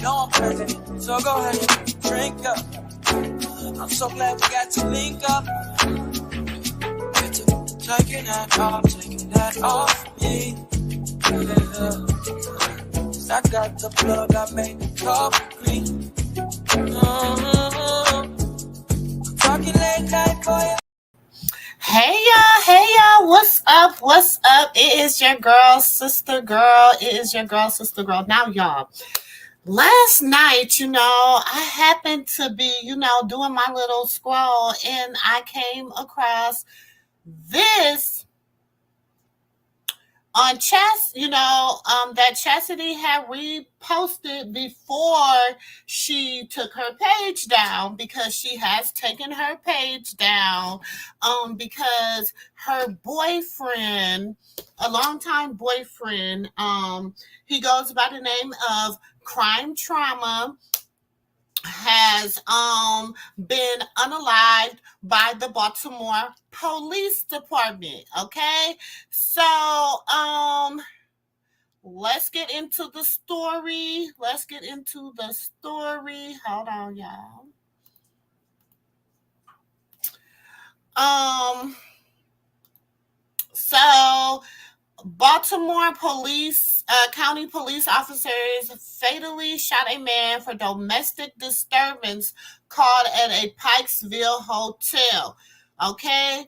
know I'm crazy, so go ahead, drink up. I'm so glad we got to link up. Get to taking that off me. Yeah. I got the plug, I made the coffee. Talking late night for you. Hey y'all, what's up? It is your girl, sister girl. Now, y'all, last night, I happened to be, doing my little scroll, and I came across this on that Chasity had reposted before she took her page down, because she has taken her page down because her boyfriend, a longtime boyfriend, he goes by the name of Crime Trauma, has been unalived by the Baltimore Police Department. Okay, so let's get into the story. Hold on, y'all. So Baltimore county police officers fatally shot a man for domestic disturbance called at a Pikesville hotel. Okay.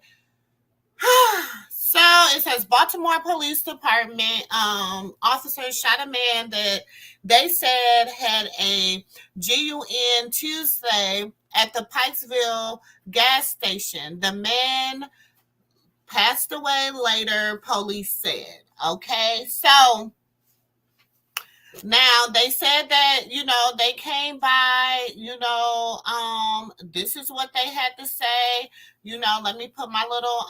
So it says Baltimore Police Department officers shot a man that they said had a GUN Tuesday at the Pikesville gas station. The man passed away later, police said. Okay, so now they said that, they came by, this is what they had to say. Let me put my little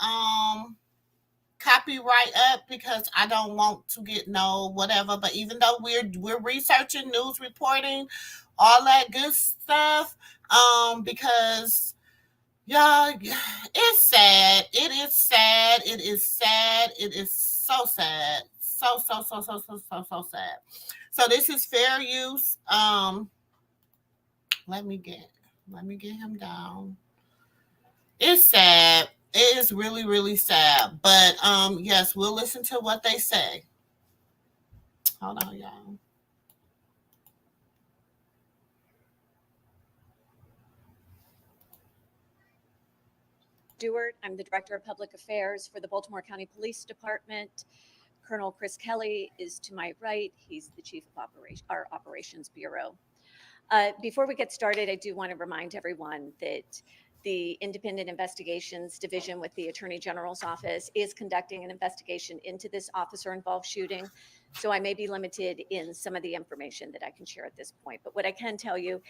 copyright up, because I don't want to get no whatever. But even though we're researching, news reporting, all that good stuff, because y'all, it's sad. It is sad. It is so sad. So sad. So this is fair use. Let me get him down. It's sad. It is really, really sad. But yes, we'll listen to what they say. Hold on, y'all. Stewart. I'm the Director of Public Affairs for the Baltimore County Police Department. Colonel Chris Kelly is to my right. He's the Chief of our Operations Bureau. Before we get started, I do want to remind everyone that the Independent Investigations Division with the Attorney General's Office is conducting an investigation into this officer-involved shooting. So I may be limited in some of the information that I can share at this point. But what I can tell you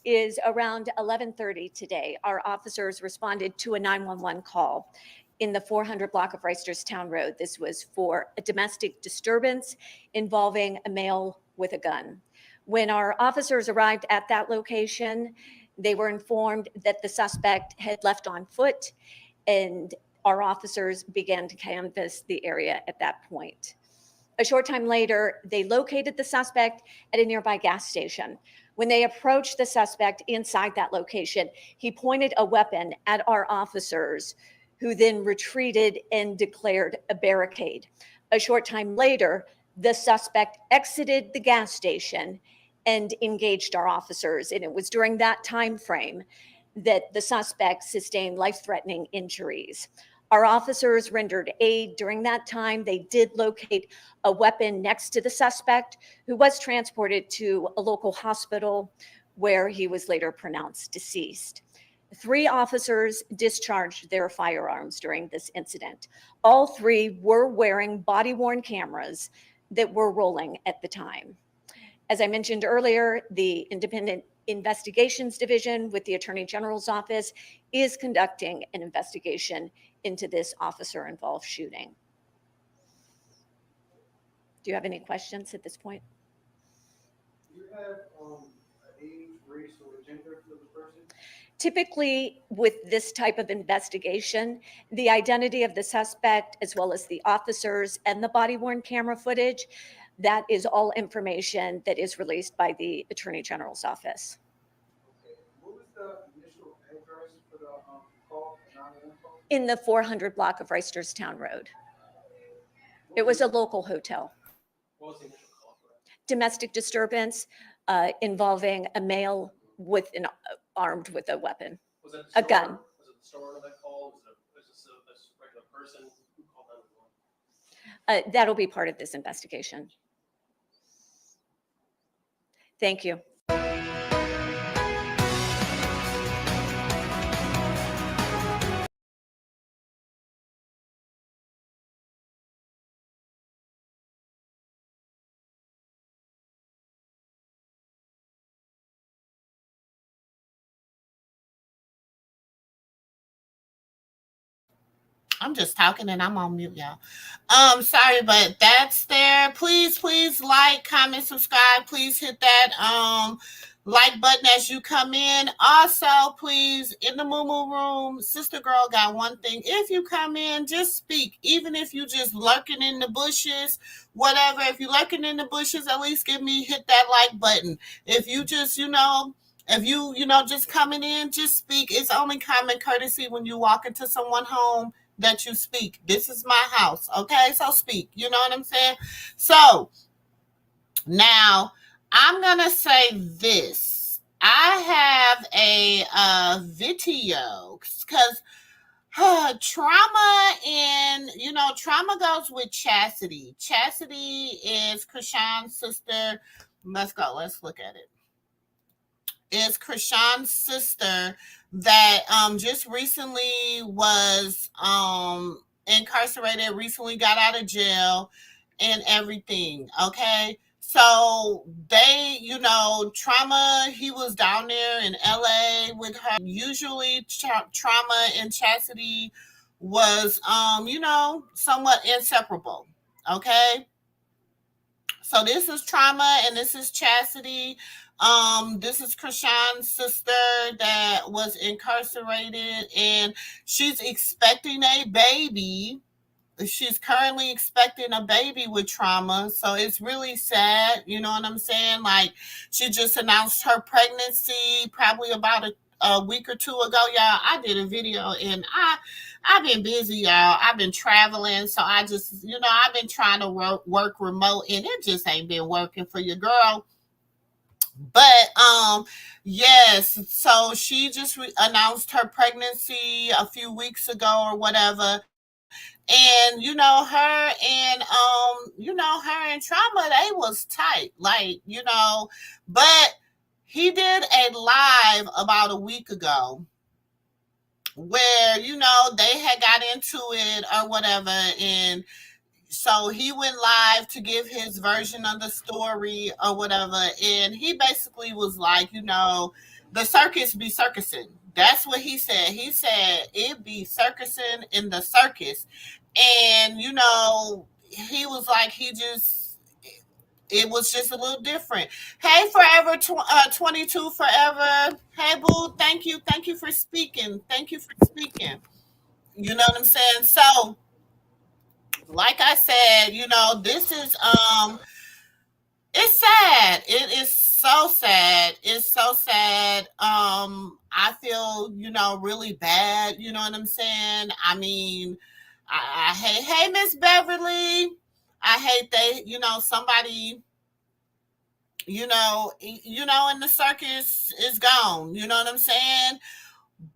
is around 11:30 today, our officers responded to a 911 call in the 400 block of Reisterstown Road. This was for a domestic disturbance involving a male with a gun. When our officers arrived at that location, they were informed that the suspect had left on foot, and our officers began to canvass the area at that point. A short time later, they located the suspect at a nearby gas station. When they approached the suspect inside that location, he pointed a weapon at our officers, who then retreated and declared a barricade. A short time later, the suspect exited the gas station and engaged our officers. And it was during that time frame that the suspect sustained life-threatening injuries. Our officers rendered aid during that time. They did locate a weapon next to the suspect, who was transported to a local hospital where he was later pronounced deceased. 3 officers discharged their firearms during this incident. All 3 were wearing body-worn cameras that were rolling at the time. As I mentioned earlier, the Independent Investigations Division with the Attorney General's Office is conducting an investigation into this officer-involved shooting. Do you have any questions at this point? Do you have age, race, or gender for the person? Typically, with this type of investigation, the identity of the suspect, as well as the officers and the body-worn camera footage, That is all information that is released by the Attorney General's office. Okay. What was the initial address for the call, the 911 call? In the 400 block of Reisterstown Road. It was a local hotel. What was the initial call for? Domestic disturbance involving a male with armed with a weapon. Was it a gun. Was it the store owner that called? Was it a regular person who called 911? That'll be part of this investigation. Thank you. I'm just talking and I'm on mute, y'all. Sorry, but that's there. Please like, comment, subscribe. Please hit that like button as you come in. Also, please, in the Moo Room, Sister Girl got one thing. If you come in, just speak. Even if you just lurking in the bushes, whatever. If you lurking in the bushes, at least hit that like button. If you just, if you just coming in, just speak. It's only common courtesy when you walk into someone's home that you speak. This is my house, okay? So speak. You know what I'm saying? So now I'm gonna say this. I have a video because trauma trauma goes with Chasity. Chasity is Chrisean's sister. Let's go. Let's look at it. Is Chrisean's sister that just recently was incarcerated, recently got out of jail and everything. Okay. So they, trauma, he was down there in LA with her. Usually trauma and Chasity was somewhat inseparable. Okay. So this is trauma and this is Chasity. This is Chrisean's sister that was incarcerated and she's expecting a baby. She's currently expecting a baby with trauma. So it's really sad. You know what I'm saying? Like she just announced her pregnancy probably about a week or two ago, y'all. I did a video and I've been busy, y'all. I've been traveling. So I just, I've been trying to work remote and it just ain't been working for your girl. But yes, so she just announced her pregnancy a few weeks ago or whatever. And her and trauma, they was tight, like, but he did a live about a week ago where they had got into it or whatever, and so he went live to give his version of the story or whatever, and he basically was like, the circus be circusing. That's what he said. He said it be circusing in the circus. And, he was like, it was just a little different. Hey, Forever 22 Forever. Hey, boo, thank you. Thank you for speaking. Thank you for speaking. You know what I'm saying? So, like I said, this is, it's sad. It is so sad. It's so sad. I feel, really bad. You know what I'm saying? I mean, I hate, hey, Miss Beverly. I hate that, somebody, in the circus is gone. You know what I'm saying?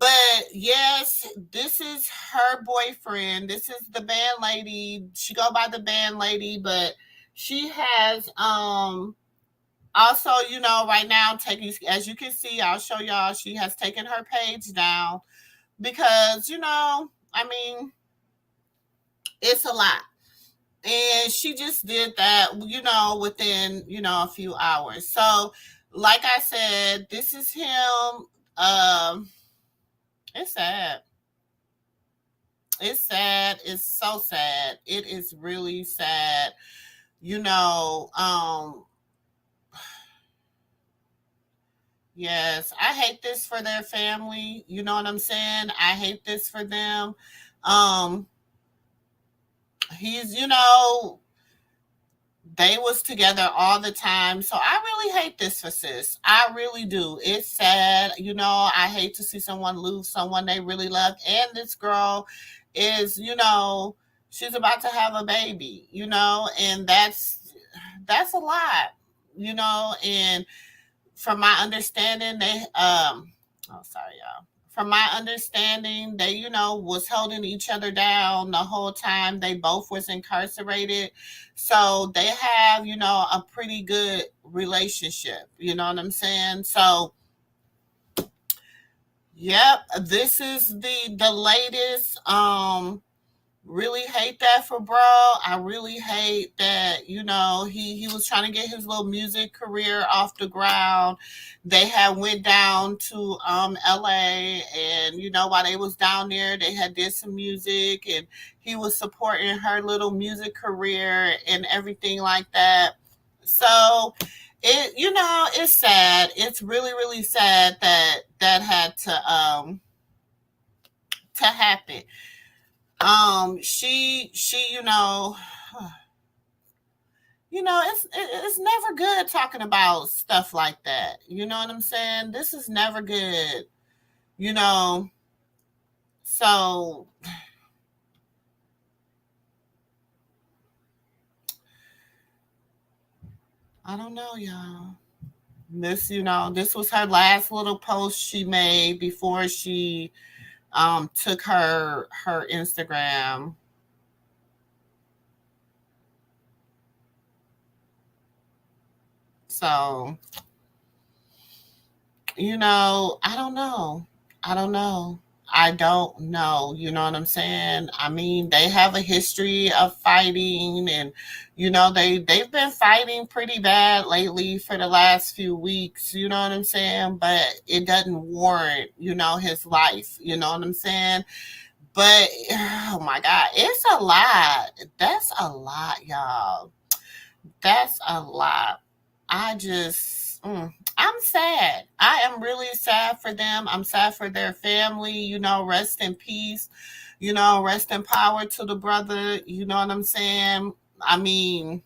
But yes, this is her boyfriend. This is the band lady. She go by the band lady, but she has also, right now taking, as you can see, I'll show y'all, she has taken her page down because, I mean, it's a lot. And she just did that, within, a few hours. So, like I said, this is him. It's sad. It's sad. It's so sad. It is really sad. Yes, I hate this for their family. You know what I'm saying? I hate this for them. He's, they was together all the time. So I really hate this for sis. I really do. It's sad. I hate to see someone lose someone they really love. And this girl is, she's about to have a baby, and that's a lot, and from my understanding, oh sorry y'all. From my understanding, they, was holding each other down the whole time. They both was incarcerated. So they have, a pretty good relationship. You know what I'm saying? So yep, this is the latest. Really hate that for bro. I really hate that, he was trying to get his little music career off the ground. They had went down to LA, and while they was down there, they had did some music, and he was supporting her little music career and everything like that. So it's sad. It's really, really sad that had to happen. She it's never good talking about stuff like that. You know what I'm saying? This is never good. So I don't know, y'all. This was her last little post she made before she took her Instagram. So, I don't know. I don't know. I don't know. You know what I'm saying? I mean, they have a history of fighting, and they've been fighting pretty bad lately for the last few weeks. You know what I'm saying? But it doesn't warrant, his life. You know what I'm saying? But oh my God, it's a lot. That's a lot, y'all. That's a lot. I'm sad. I am really sad for them. I'm sad for their family. Rest in peace. Rest in power to the brother. You know what I'm saying? I mean,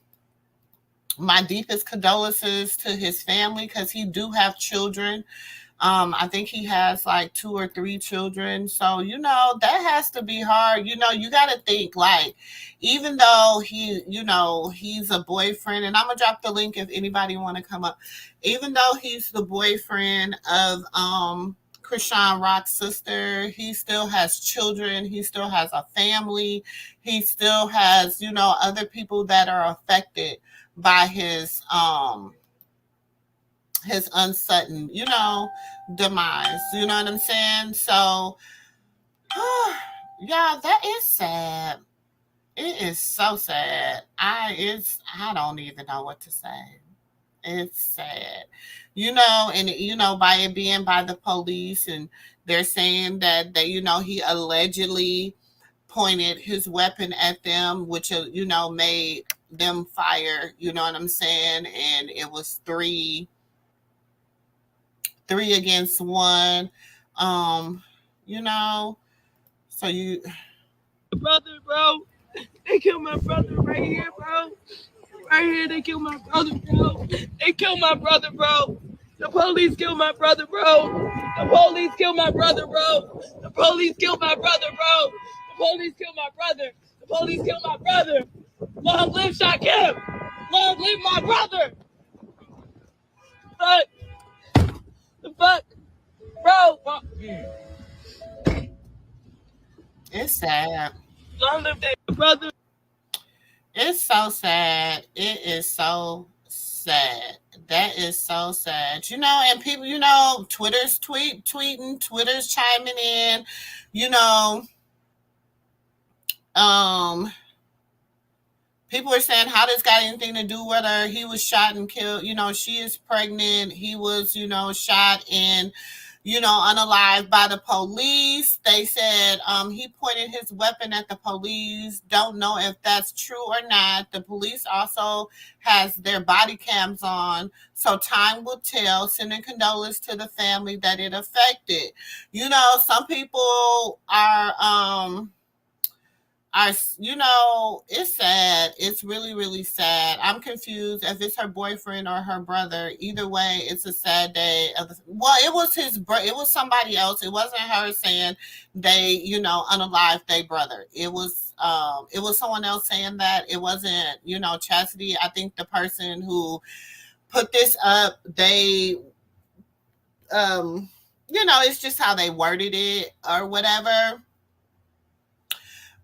my deepest condolences to his family, because he do have children. I think he has like 2 or 3 children. So, that has to be hard. You got to think, like, even though he's a boyfriend, and I'm going to drop the link if anybody want to come up. Even though he's the boyfriend of Chrisean Rock's sister, he still has children. He still has a family. He still has, other people that are affected by his unsudden, demise. You know what I'm saying? So, yeah, that is sad. It is so sad. I don't even know what to say. It's sad. And by it being by the police, and they're saying that he allegedly pointed his weapon at them, which made them fire. You know what I'm saying? And it was three against one. So you Brother, bro. They killed my brother right here, bro. Right here, they killed my brother, bro. They killed my brother, bro. The police killed my brother, bro. The police killed my brother, bro. The police killed my brother, bro. The police killed my brother. The police killed my brother. Long live Shaquem. Long live my brother. Fuck. The fuck, bro. It's sad. Long live their brother. It's so sad. It is so sad. That is so sad. And people, Twitter's tweeting, Twitter's chiming in, people are saying, how this got anything to do with her? He was shot and killed. She is pregnant. He was, shot and, unalived by the police. They said he pointed his weapon at the police. Don't know if that's true or not. The police also has their body cams on. So time will tell. Sending condolences to the family that it affected. Some people are it's sad. It's really, really sad. I'm confused if it's her boyfriend or her brother. Either way, it's a sad day. Well, it was it was somebody else. It wasn't her saying they, unalived their brother. It was someone else saying that. It wasn't, Chastity. I think the person who put this up, they, it's just how they worded it or whatever.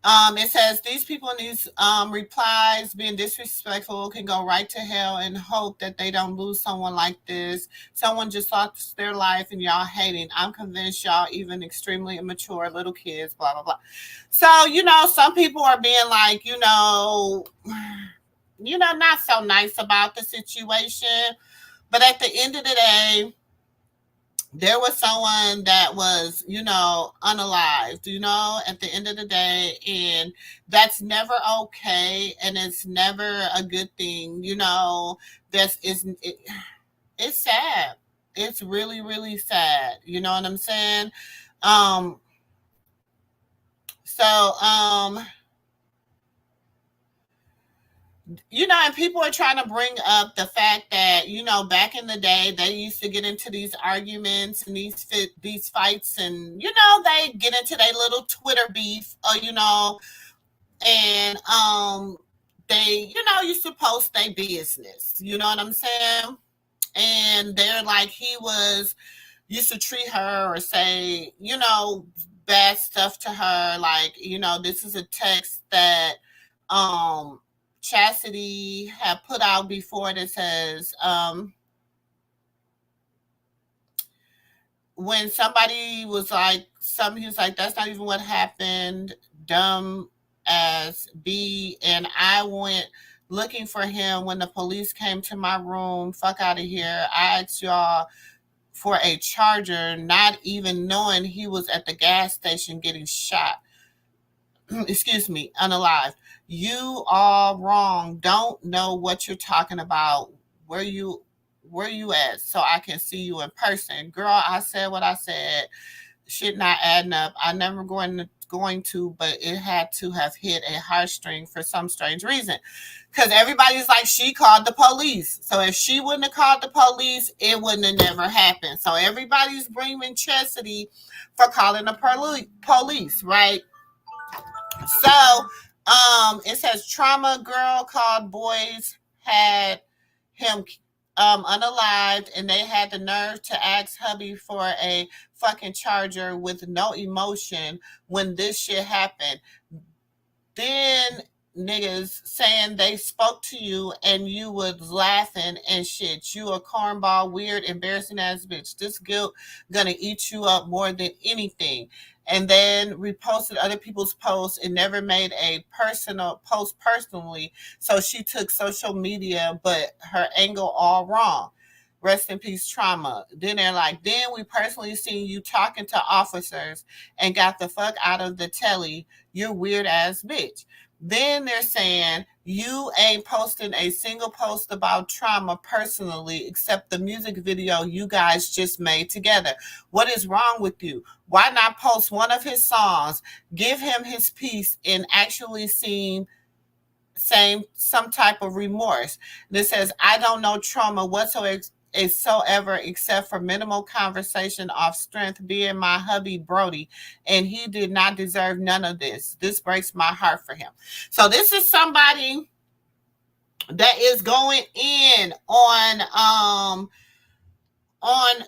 It says these people in these replies being disrespectful can go right to hell and hope that they don't lose someone like this. Someone just lost their life and y'all hating. I'm convinced y'all even extremely immature little kids, blah, blah, blah. So, some people are being like, not so nice about the situation. But at the end of the day, there was someone that was, unalived, at the end of the day, and that's never okay, and it's never a good thing, it's sad. It's really, really sad. You know what I'm saying? Um, so, and people are trying to bring up the fact that, back in the day, they used to get into these arguments and these fights, and, they get into their little Twitter beef, and they, used to post their business. You know what I'm saying? And they're like, he was used to treat her or say, bad stuff to her. Like, this is a text that Chastity had put out before that says, when somebody was like, he was like, that's not even what happened, dumb as B. And I went looking for him when the police came to my room. Fuck out of here. I asked y'all for a charger, not even knowing he was at the gas station getting shot. Excuse me, unalived. You are wrong. Don't know what you're talking about. Where you at so I can see you in person? Girl, I said what I said. Shit not adding up. I never going to, but it had to have hit a heartstring for some strange reason. Because everybody's like, she called the police. So if she wouldn't have called the police, it wouldn't have never happened. So everybody's blaming Chastity for calling the police, right? So it says trauma girl called boys had him unalived, and they had the nerve to ask hubby for a fucking charger with no emotion when this shit happened. Then niggas saying they spoke to you and you was laughing and shit. You a cornball, weird, embarrassing ass bitch. This guilt gonna eat you up more than anything. And then reposted other people's posts and never made a personal post personally. So she took social media, but her angle all wrong. Rest in peace, trauma. Then they're like, then we personally seen you talking to officers and got the fuck out of the telly. You're weird ass bitch. Then they're saying you ain't posting a single post about trauma personally, except the music video you guys just made together. What is wrong with you? Why not post one of his songs, give him his piece, and actually seem some type of remorse? This says, I don't know trauma whatsoever except for minimal conversation off strength being my hubby Brody, and he did not deserve none of this. This breaks my heart for him. So this is somebody that is going in on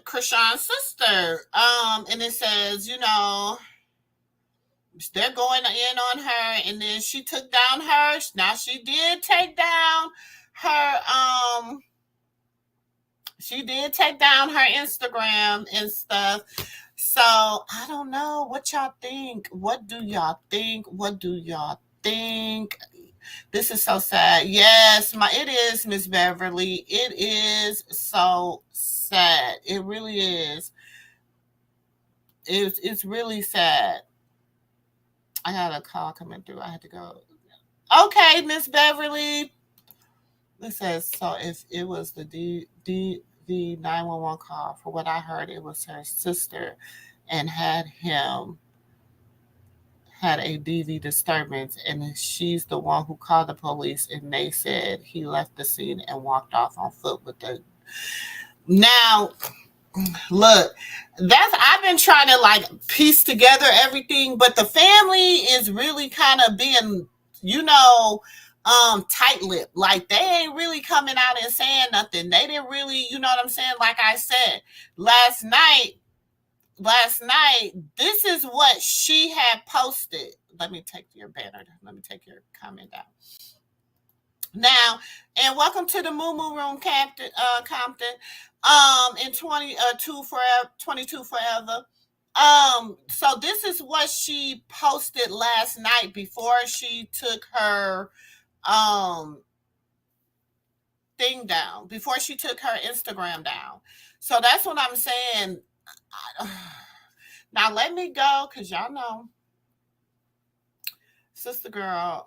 Chrisean Sister. And it says, they're going in on her, and then she took down hers. Now she did take down her she did take down her Instagram and stuff. So I don't know what y'all think. What do y'all think? What do y'all think? This is so sad. Yes, it is, Miss Beverly. It is so sad. It really is. It's really sad. I had a call coming through. I had to go. Okay, Miss Beverly. It says, so if it was the 911 call, for what I heard, it was her sister and had him had a DV disturbance, and she's the one who called the police, and they said he left the scene and walked off on foot with the. Now, look, I've been trying to like piece together everything, but the family is really kind of being, tight-lipped. Like they ain't really coming out and saying nothing. They didn't really, you know what I'm saying? Like I said, last night, this is what she had posted. Let me take your banner. Let me take your comment down. Now, and welcome to the Moo Moo Room, Compton. In 22 forever. So this is what she posted last night before she took her thing down, before she took her Instagram down. So that's what I'm saying. Now let me go, because y'all know, sister girl.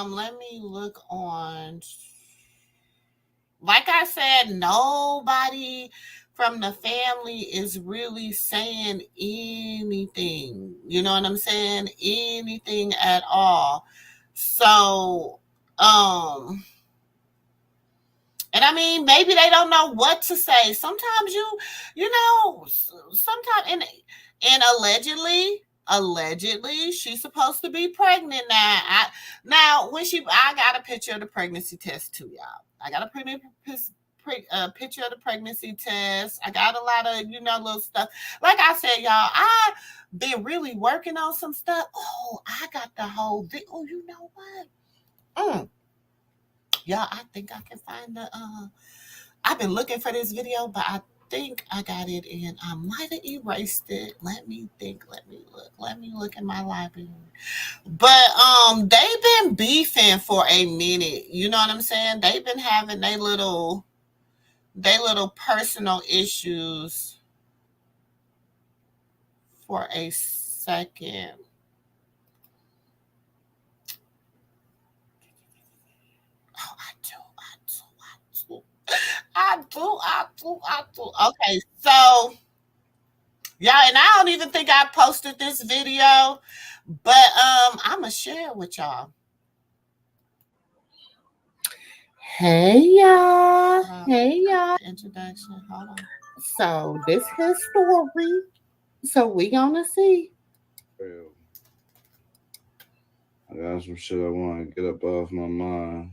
Let me look on. Like I said, nobody from the family is really saying anything. You know what I'm saying? Anything at all. So, and I mean, maybe they don't know what to say. Sometimes sometimes, and allegedly, she's supposed to be pregnant now. I got a picture of the pregnancy test too, y'all. I got a picture of the pregnancy test. I got a lot of, little stuff. Like I said, y'all, I've been really working on some stuff. Oh, I got the whole thing. Oh, you know what? Y'all, I think I can find the I've been looking for this video, but I think I got it and I might have erased it. Let me look in my library. But they've been beefing for a minute. You know what I'm saying? They've been having their little personal issues for a second. I do. Okay, so yeah, and I don't even think I posted this video, but I'm gonna share it with y'all. Hey y'all. Introduction. Hold on. So this his story. So we gonna see. I got some shit I want to get up off my mind.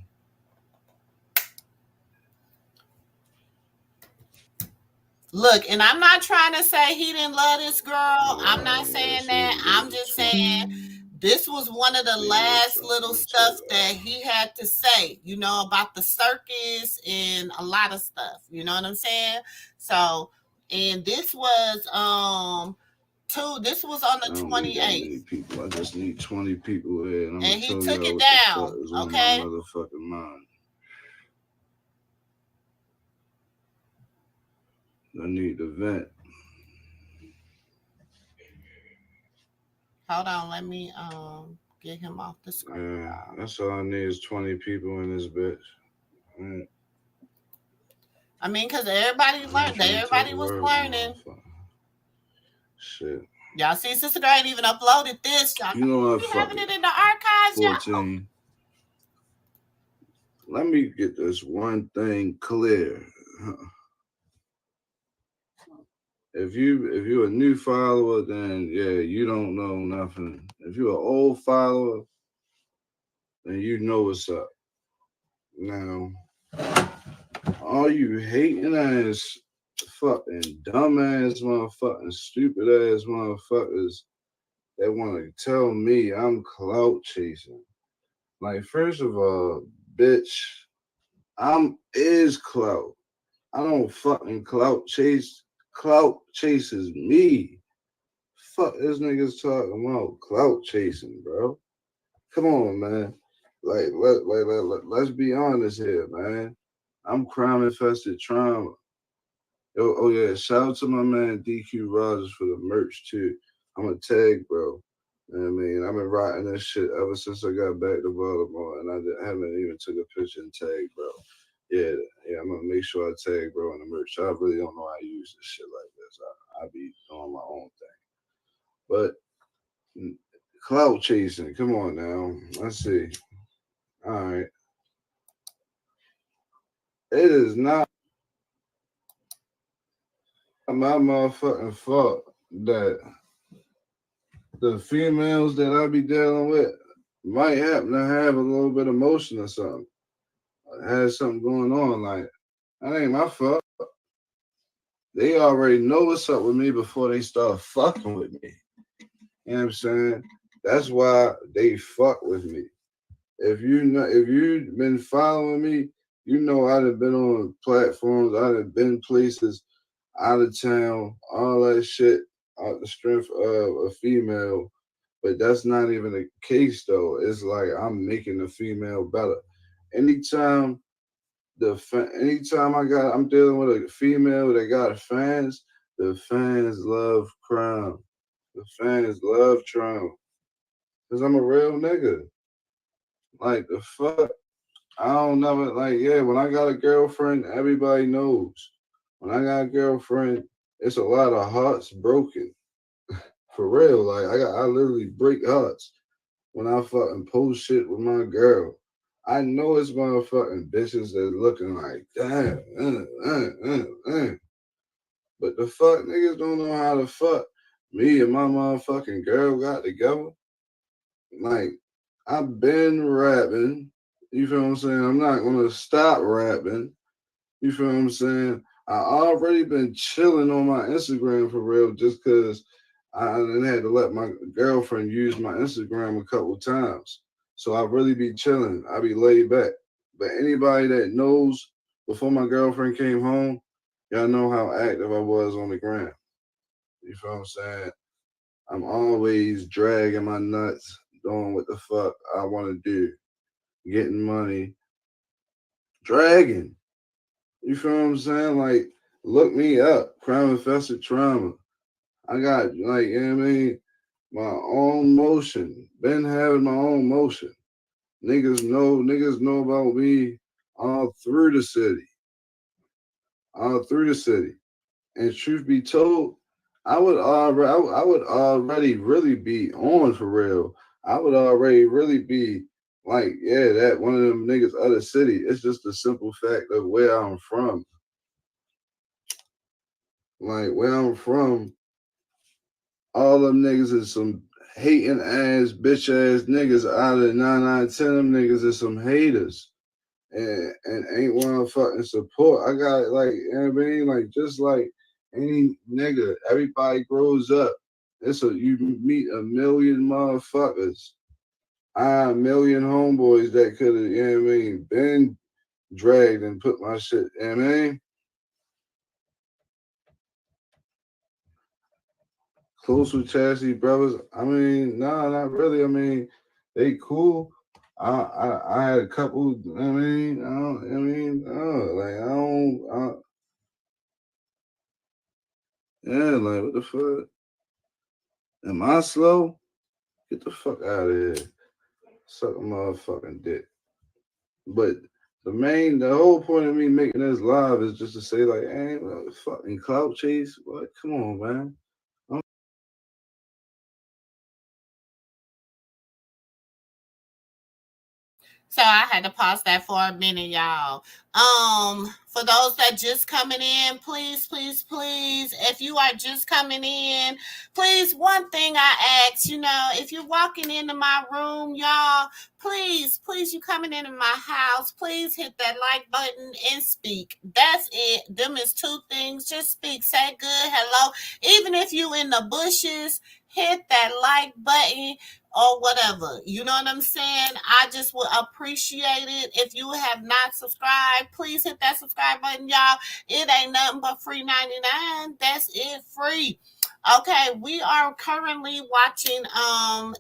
Look, and I'm not trying to say he didn't love this girl. I'm not saying that. I'm just saying this was one of the last little stuff that he had to say, about the circus and a lot of stuff. You know what I'm saying? So, and this was this was on the 28th. People. I just need 20 people here, and he took it down. Okay. On my motherfucking mind. I need the vent. Hold on, let me get him off the screen. Yeah, that's all I need is 20 people in this bitch. Right. I mean, because everybody learned. Everybody was learning. Shit. Y'all see, Sister Girl ain't even uploaded this. Y'all be having it in the archives, 14. Y'all. Let me get this one thing clear. If you're a new follower, then yeah, you don't know nothing. If you're an old follower, then you know what's up. Now, all you hating ass, fucking dumbass motherfucking stupid ass motherfuckers that want to tell me I'm clout chasing. Like, first of all, bitch, is clout. I don't fucking clout chase. Clout chases me. Fuck this nigga's talking about clout chasing, bro. Come on, man. Like, let's be honest here, man. I'm crime infested trauma. Oh yeah, shout out to my man DQ Rogers for the merch too. I'm a tag, bro. You know what I mean, I've been rocking this shit ever since I got back to Baltimore, and I haven't even took a picture and tag, bro. Yeah, I'm gonna make sure I tag bro in the merch. I really don't know how to use this shit like this. I be doing my own thing. But clout chasing, come on now. Let's see. All right. It is not my motherfucking fault that the females that I be dealing with might happen to have a little bit of emotion or something. Has something going on. Like, that ain't my fault. They already know what's up with me before they start fucking with me. You know what I'm saying? That's why they fuck with me. If you've been following me, you know I done been on platforms, I done been places out of town, all that shit, out the strength of a female. But that's not even the case though. It's like I'm making the female better. Anytime I'm dealing with a female that got fans, the fans love crime. The fans love trauma. Cause I'm a real nigga. Like the fuck. I don't never like, yeah, when I got a girlfriend, everybody knows. When I got a girlfriend, it's a lot of hearts broken. For real. Like I literally break hearts when I fucking post shit with my girl. I know it's motherfucking bitches that looking like, damn, But the fuck niggas don't know how to fuck. Me and my motherfucking girl got together. Like, I've been rapping. You feel what I'm saying? I'm not gonna stop rapping. You feel what I'm saying? I already been chilling on my Instagram for real just cause I done had to let my girlfriend use my Instagram a couple times. So I really be chilling. I be laid back. But anybody that knows before my girlfriend came home, y'all know how active I was on the gram. You feel what I'm saying? I'm always dragging my nuts, doing what the fuck I want to do, getting money, dragging. You feel what I'm saying? Like, look me up, crime infested trauma. I got, like, you know what I mean? My own motion. Been having my own motion. Niggas know about me all through the city. All through the city. And truth be told, I would already really be on for real. I would already really be like, yeah, that one of them niggas other city. It's just the simple fact of where I'm from. Like where I'm from, all them niggas is some hating ass, bitch ass niggas. Out of 9 out of 10 of them niggas is some haters. And ain't want to fucking support. I got like, you know what I mean? Like just like any nigga, everybody grows up. You meet a million motherfuckers. A million homeboys that could have, you know what I mean, been dragged and put my shit, you know what I mean? Close with Chasity brothers. I mean, nah, not really. I mean, they cool. I had a couple. I mean, like I don't. Yeah, like what the fuck? Am I slow? Get the fuck out of here. Suck a motherfucking dick. But the whole point of me making this live is just to say like, hey, fucking clout chase. What? Come on, man. So I had to pause that for a minute, y'all. For those that just coming in, please, if you are just coming in, please, one thing I ask, if you're walking into my room, y'all, please, you coming into my house, please hit that like button and speak. That's it. Them is 2 things. Just speak. Say good, hello. Even if you in the bushes, hit that like button or whatever. You know what I'm saying? I just would appreciate it. If you have not subscribed, please hit that subscribe button, y'all. It ain't nothing but free 99. That's it, free. Okay, we are currently watching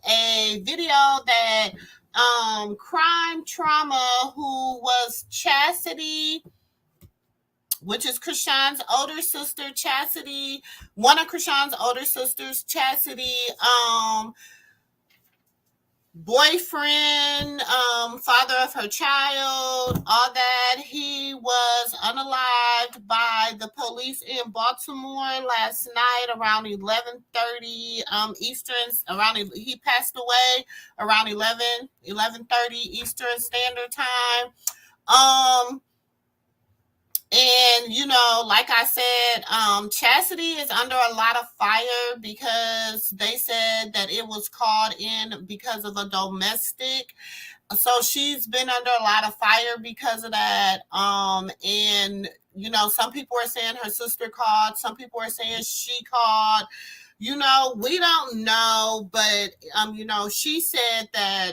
a video that Crime Trauma, who was Chasity, which is Chrisean's older sister, Chasity, one of Chrisean's older sisters, Chasity, boyfriend, father of her child, all that. He was unalived by the police in Baltimore last night around 11:30 Eastern. He passed away around 11:30 Eastern Standard Time. And like I said, Chasity is under a lot of fire because they said that it was called in because of a domestic. So she's been under a lot of fire because of that. And some people are saying her sister called, some people are saying she called. We don't know, but she said that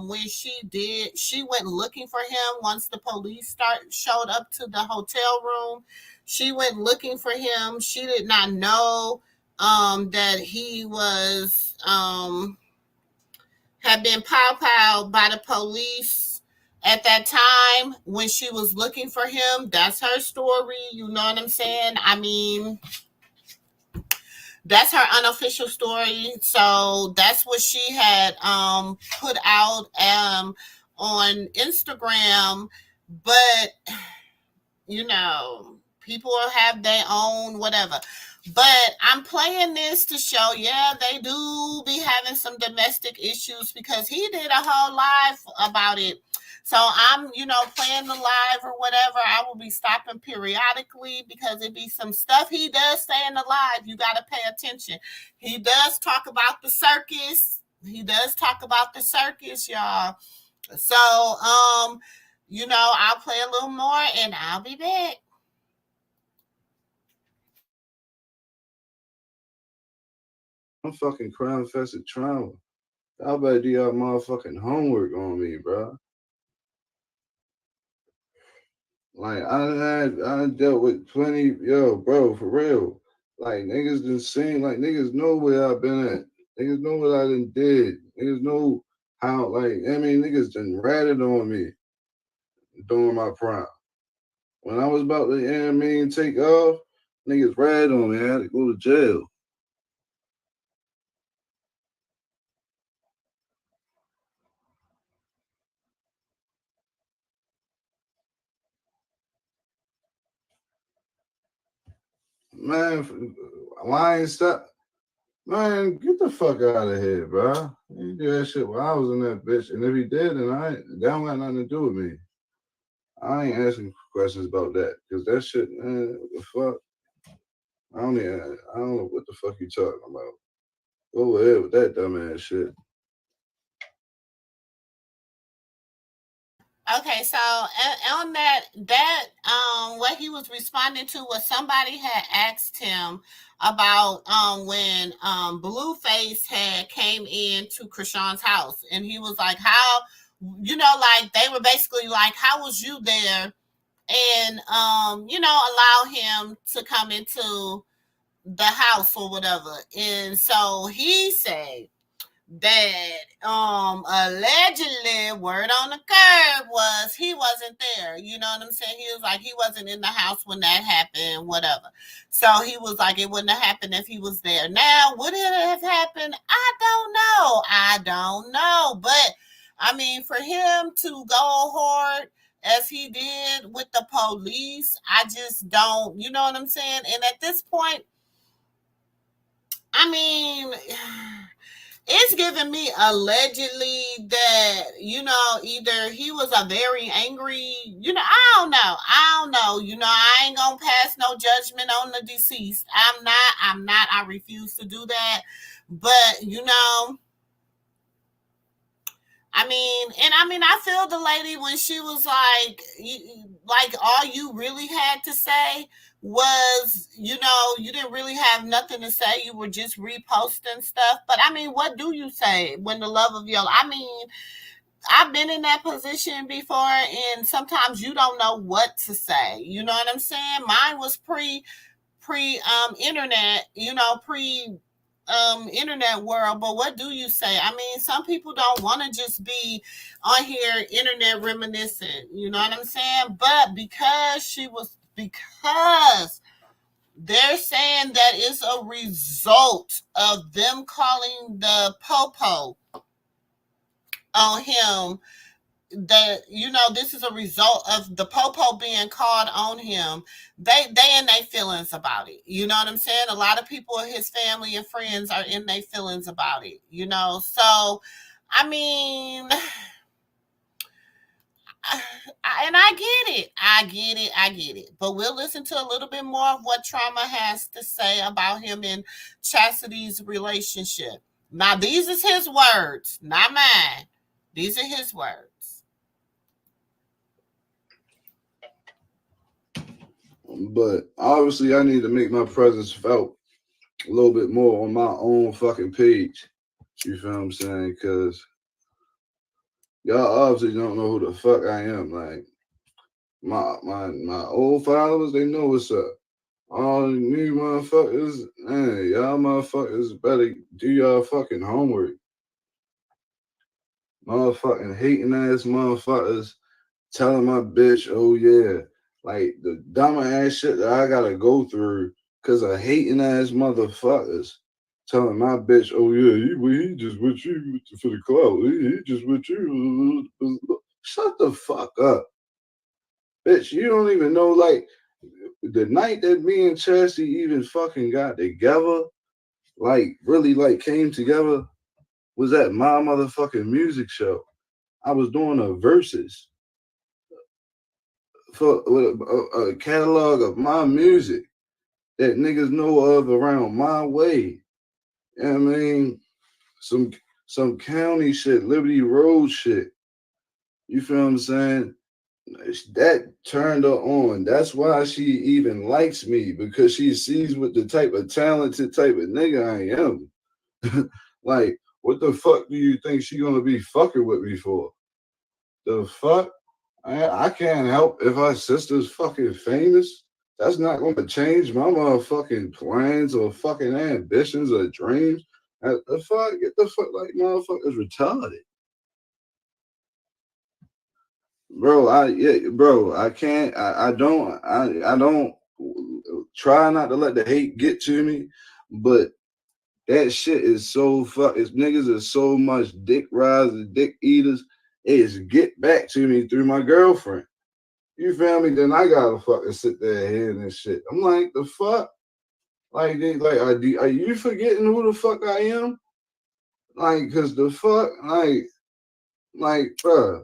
when she went looking for him once the police showed up to the hotel room. She went looking for him. She did not know that he was had been pow by the police at that time when she was looking for him. That's her story. You know what I'm saying? I mean, that's her unofficial story. So that's what she had put out on Instagram. But people have their own whatever. But I'm playing this to show, yeah, they do be having some domestic issues because he did a whole live about it. So I'm, playing the live or whatever. I will be stopping periodically because it be some stuff he does say in the live. You got to pay attention. He does talk about the circus. Y'all. So, I'll play a little more and I'll be back. I'm fucking crime-infested trauma. Y'all better do y'all motherfucking homework on me, bro. Like, I dealt with plenty, bro, for real. Like, niggas done seen, like, niggas know where I've been at. Niggas know what I done did. Niggas know how, niggas done ratted on me during my prime. When I was about to, take off, niggas ratted on me. I had to go to jail. Man, why I ain't stop? Man, get the fuck out of here, bro. You do that shit while I was in that bitch. And if he did, then that don't got nothing to do with me. I ain't asking questions about that. Because that shit, man, what the fuck? I don't know what the fuck you talking about. Go ahead with that dumbass shit. Okay, so on that what he was responding to was somebody had asked him about when Blueface had came into Chrisean's house, and he was like, how, like they were basically like, how was you there? And allow him to come into the house or whatever. And so he said that allegedly, word on the curb was he wasn't there. You know what I'm saying? He was like, he wasn't in the house when that happened, whatever. So he was like, it wouldn't have happened if he was there. Now, would it have happened? I don't know. But I mean, for him to go hard as he did with the police, I just don't, you know what I'm saying? And at this point, I mean, it's giving me allegedly that, either he was a very angry, I don't know. I ain't gonna pass no judgment on the deceased. I'm not, I refuse to do that. But, I feel the lady when she was like all you really had to say was, you didn't really have nothing to say. You were just reposting stuff. But I mean, what do you say when the love of your, I've been in that position before, and sometimes you don't know what to say. You know what I'm saying? Mine was pre internet, pre internet world. But what do you say? I mean, some people don't want to just be on here internet reminiscent, you know what I'm saying? But because they're saying that it's a result of them calling the popo on him that, you know, this is a result of the popo being called on him. They in their feelings about it. You know what I'm saying? A lot of people, his family and friends, are in their feelings about it. You know, so I mean, and I get it. I get it. But we'll listen to a little bit more of what Trauma has to say about him and Chastity's relationship. Now, these is his words, not mine. These are his words. But obviously, I need to make my presence felt a little bit more on my own fucking page. You feel what I'm saying? Because y'all obviously don't know who the fuck I am. Like my old followers, they know what's up. All the new motherfuckers, man, y'all motherfuckers better do y'all fucking homework. Motherfucking hating ass motherfuckers telling my bitch, oh yeah, like the dumb ass shit that I gotta go through because of hating ass motherfuckers telling my bitch, oh yeah, he just with you for the clout. He just with you. Shut the fuck up, bitch. You don't even know, like, the night that me and Chassie even fucking got together, like really like came together, was at my motherfucking music show. I was doing a verses for with a catalog of my music that niggas know of around my way. You know what I mean? Some some county shit, Liberty Road shit. You feel what I'm saying? That turned her on. That's why she even likes me, because she sees what the type of talented type of nigga I am. Like, what the fuck do you think she gonna be fucking with me for? The fuck? I can't help if our sister's fucking famous. That's not gonna change my motherfucking plans or fucking ambitions or dreams. The fuck? Get the fuck, like, motherfuckers retarded. Bro, I can't, I don't try not to let the hate get to me, but that shit is so fuck. It's niggas is so much dick riders, dick eaters. It's get back to me through my girlfriend. You feel me? Then I gotta fucking sit there hearing this shit. I'm like, the fuck? Like, are you forgetting who the fuck I am? Like, cause the fuck, bruh,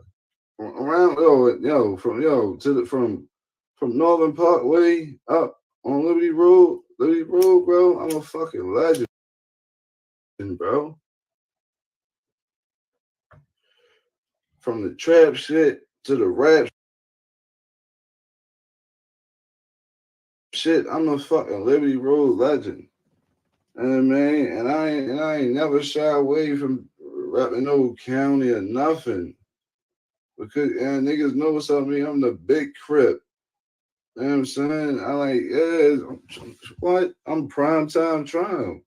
around from Northern Parkway up on Liberty Road, bro. I'm a fucking legend, bro. From the trap shit to the rap shit, I'm a fucking Liberty Road legend. And man, and I ain't never shy away from rapping no county or nothing. Because niggas know what's up with me. I'm the big crip. You know what I'm saying? I like, yeah, what? I'm primetime Trump.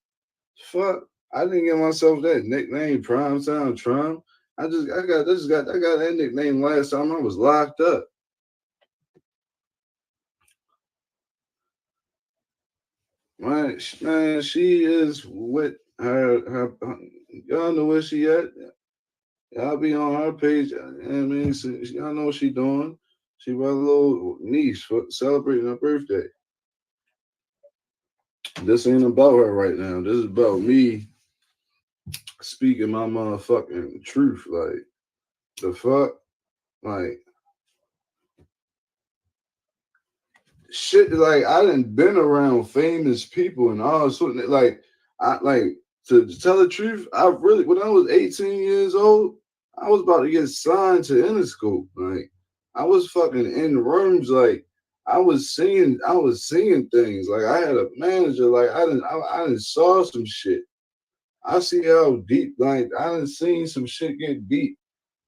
Fuck. I didn't give myself that nickname, primetime Trump. I got that nickname last time I was locked up. Man, she is with her y'all know where she at. Y'all be on her page. I mean, so y'all know what she doing. She with a little niece for celebrating her birthday. This ain't about her right now. This is about me speaking my motherfucking truth. Like, the fuck? Like, shit, like, I done been around famous people and all sorts of, like, I like, to tell the truth, I really, when I was 18 years old, I was about to get signed to Interscope. Like, I was fucking in rooms, like, I was seeing things. Like, I had a manager, like, I done saw some shit. I see how deep, like, I done seen some shit get deep.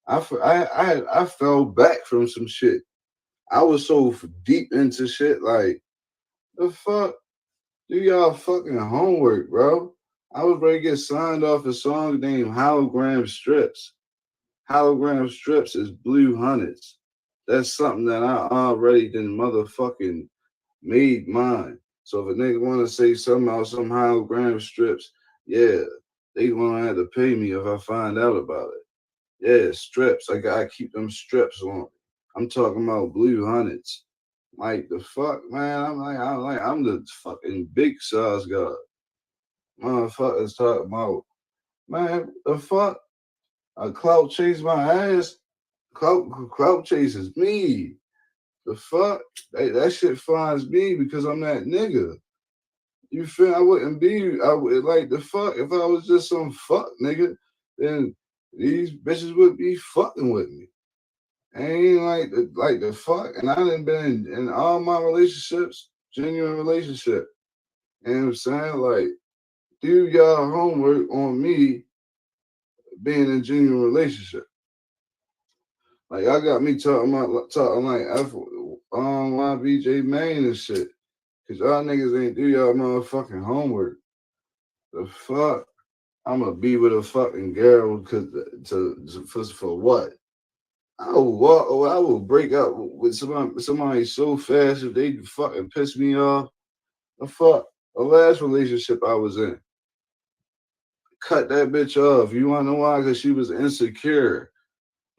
I fell back from some shit. I was so deep into shit, like, the fuck? Do y'all fucking homework, bro. I was ready to get signed off a song named Hologram Strips. Hologram Strips is Blue Hundreds. That's something that I already done motherfucking made mine. So if a nigga wanna say something about some hologram strips, yeah, they gonna have to pay me if I find out about it. Yeah, strips. I gotta keep them strips on. I'm talking about blue hundreds. Like the fuck, man. I'm the fucking big size guy. Motherfuckers talking about, man, the fuck? A clout chase my ass. Clout chases me. The fuck? That shit finds me because I'm that nigga. You feel? I wouldn't be. I would like the fuck if I was just some fuck nigga. Then these bitches would be fucking with me. Ain't like the fuck. And I done been in all my relationships, genuine relationship. You know what I'm saying? Like, do y'all homework on me being in a genuine relationship. Like y'all got me talking like YBJ Maine and shit. Cause y'all niggas ain't do y'all motherfucking homework. The fuck? I'ma be with a fucking girl for what? I will break up with somebody so fast if they fucking piss me off. The fuck? The last relationship I was in. Cut that bitch off. You wanna know why? Cause she was insecure.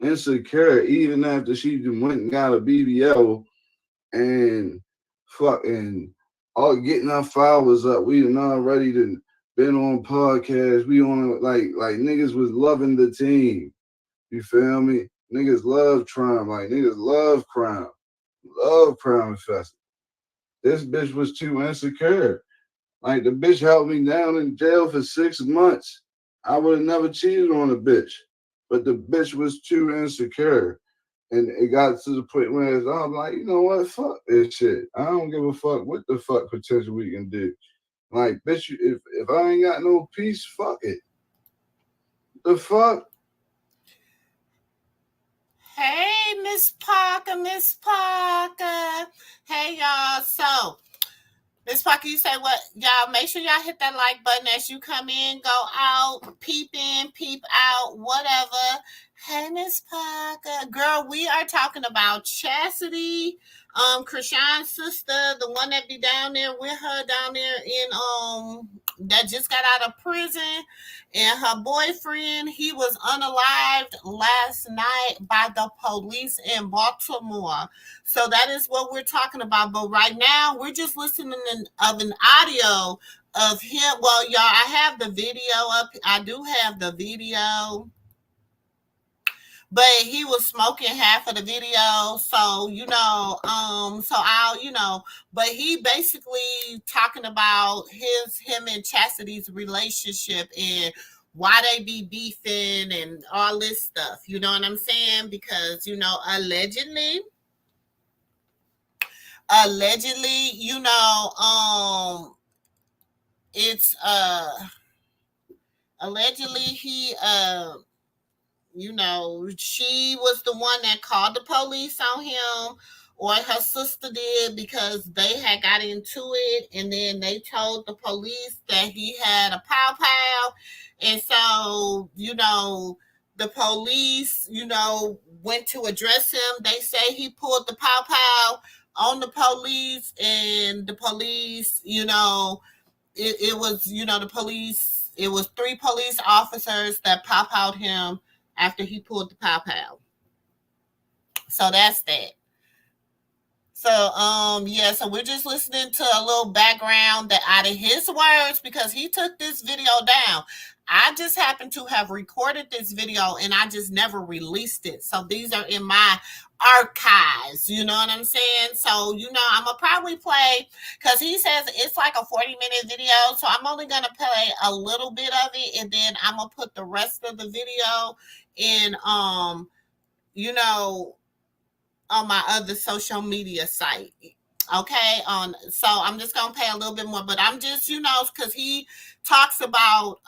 Insecure even after she went and got a BBL and fucking all getting our followers up. We done already been on podcasts. We on like niggas was loving the team. You feel me? Niggas love crime. Like niggas love crime. Love crime infested. This bitch was too insecure. Like the bitch held me down in jail for 6 months. I would have never cheated on a bitch. But the bitch was too insecure. And it got to the point where I'm like, you know what? Fuck this shit. I don't give a fuck what the fuck potential we can do. Like, bitch, if I ain't got no peace, fuck it. The fuck? Hey, Miss Parker, Miss Parker. Hey, y'all. So, Miss Parker, you say what? Y'all, make sure y'all hit that like button as you come in, go out, peep in, peep out, whatever. Hey, Miss Parker. Girl, we are talking about Chasity, Chrisean Sister, the one that be down there with her down there in that just got out of prison, and her boyfriend, he was unalived last night by the police in Baltimore. So that is what we're talking about. But right now, we're just listening of an audio of him. Well, y'all, I have the video up. I do have the video. But he was smoking half of the video. So, so I'll, but he basically talking about him and Chastity's relationship and why they be beefing and all this stuff. You know what I'm saying? Because, allegedly, it's allegedly he she was the one that called the police on him, or her sister did, because they had got into it, and then they told the police that he had a pow pow. And so, the police, went to address him. They say he pulled the pow pow on the police, and the police, it was, the police, it was 3 police officers that pop out him after he pulled the pow pow. So that's that. So, so we're just listening to a little background that out of his words, because he took this video down. I just happen to have recorded this video and I just never released it. So these are in my archives, you know what I'm saying? So, I'm going to probably play, because he says it's like a 40-minute video. So I'm only going to play a little bit of it, and then I'm going to put the rest of the video in, on my other social media site. Okay. So I'm just going to pay a little bit more, but I'm just, because he talks about,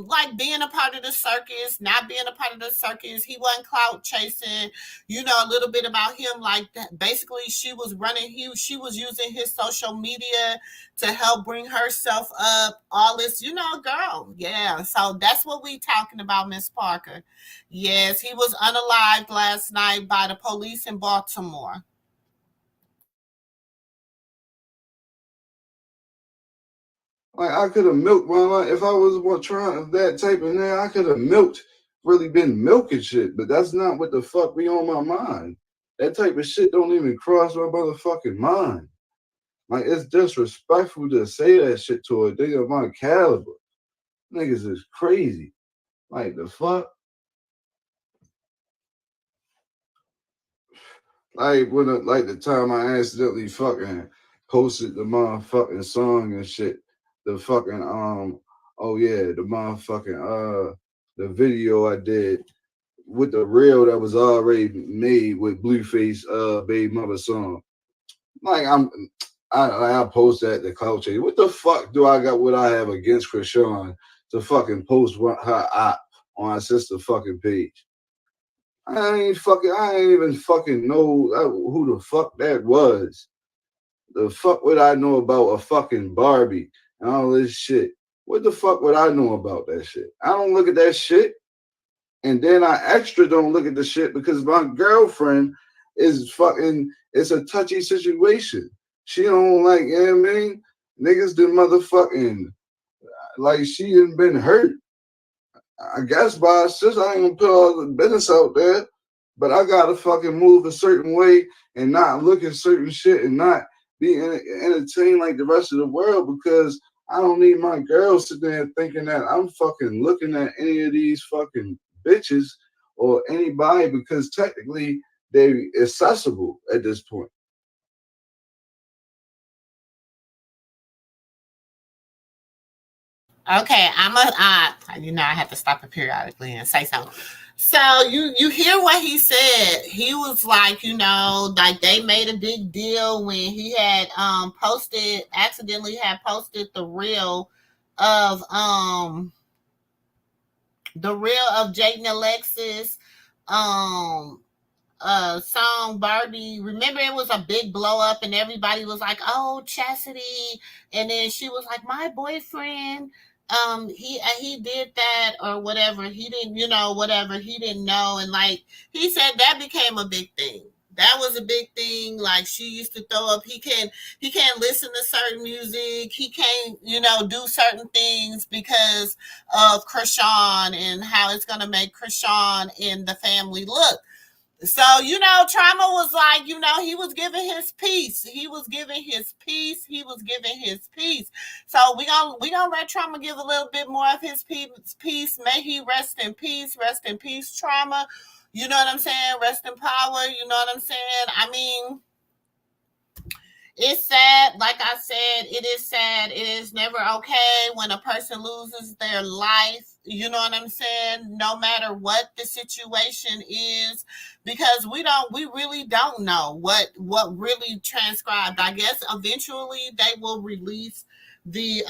like being a part of the circus, not being a part of the circus. He wasn't clout chasing, a little bit about him. Like that. Basically she was using his social media to help bring herself up, all this, girl. Yeah. So that's what we talking about, Miss Parker. Yes, he was unalived last night by the police in Baltimore. Like I could have milked my life if I was trying that type of nigga. I could have milked really been milking shit, but that's not what the fuck be on my mind. That type of shit don't even cross my motherfucking mind. Like, it's disrespectful to say that shit to a nigga of my caliber. Niggas is crazy. Like, the fuck? Like, like the time I accidentally fucking posted the motherfucking song and shit. The fucking, oh yeah, the motherfucking, the video I did with the reel that was already made with Blueface, Baby Mother song. Like, I post that to culture. What the fuck do I got? What I have against Chrisean to fucking post her op on our sister fucking page? I ain't even fucking know who the fuck that was. The fuck would I know about a fucking Barbie and all this shit? What the fuck would I know about that shit? I don't look at that shit. And then I extra don't look at the shit because my girlfriend is fucking, it's a touchy situation. She don't like, you know what I mean? Niggas done motherfucking, like she done been hurt. I guess by her sister, I ain't gonna put all the business out there, but I gotta fucking move a certain way and not look at certain shit and not be entertained like the rest of the world because I don't need my girl sitting there thinking that I'm fucking looking at any of these fucking bitches or anybody because technically they accessible at this point. Okay, I have to stop it periodically and say something. So you hear what he said. He was like, like they made a big deal when he had accidentally had posted the reel of Jaden Alexis song Barbie. Remember, it was a big blow up, and everybody was like, "Oh, Chasity," and then she was like, "My boyfriend, he did that or whatever. He didn't, whatever. He didn't know." And like he said, that became a big thing. That was a big thing. Like she used to throw up. He can't listen to certain music. He can't, do certain things because of Chrisean and how it's gonna make Chrisean and the family look. So, Trauma was like, he was giving his peace. He was giving his peace. He was giving his peace. So we gonna let Trauma give a little bit more of his peace. May he rest in peace. Rest in peace, Trauma. You know what I'm saying? Rest in power. You know what I'm saying? I mean, it's sad. Like I said, it is sad. It is never okay when a person loses their life. You know what I'm saying? No matter what the situation is, because we really don't know what really transcribed. I guess eventually they will release the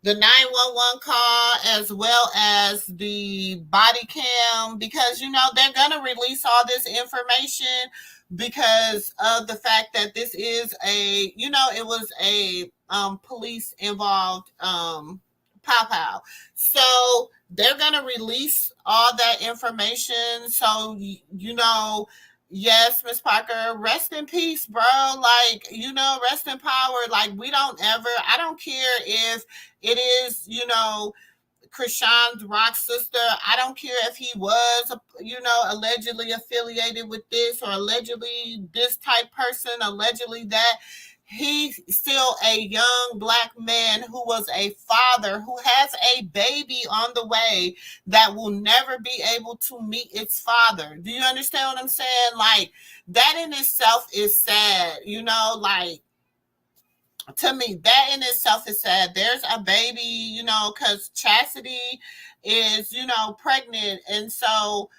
911 call as well as the body cam because they're gonna release all this information because of the fact that this is it was a police involved pow. So they're gonna release all that information. So yes, Miss Parker, rest in peace, bro. Like, rest in power. Like, I don't care if it is, Chrisean's rock sister. I don't care if he was, allegedly affiliated with this or allegedly this type person, allegedly that. He's still a young Black man who was a father, who has a baby on the way that will never be able to meet its father. Do you understand what I'm saying? Like, that in itself is sad, like, to me, that in itself is sad. There's a baby, because Chasity is, pregnant. And so,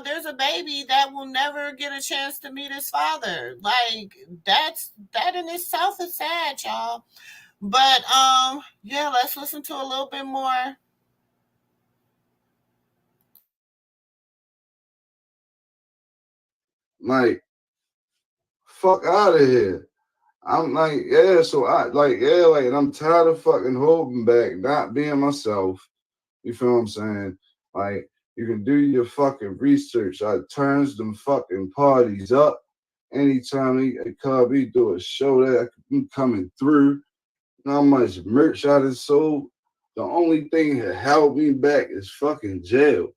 there's a baby that will never get a chance to meet his father. Like, that in itself is sad, y'all. But, yeah, let's listen to a little bit more. Like, fuck out of here. I'm like, yeah, so and I'm tired of fucking holding back, not being myself. You feel what I'm saying? Like, you can do your fucking research. I turns them fucking parties up. Anytime he call me do a show that I'm coming through, how much merch I done sold. The only thing that held me back is fucking jail.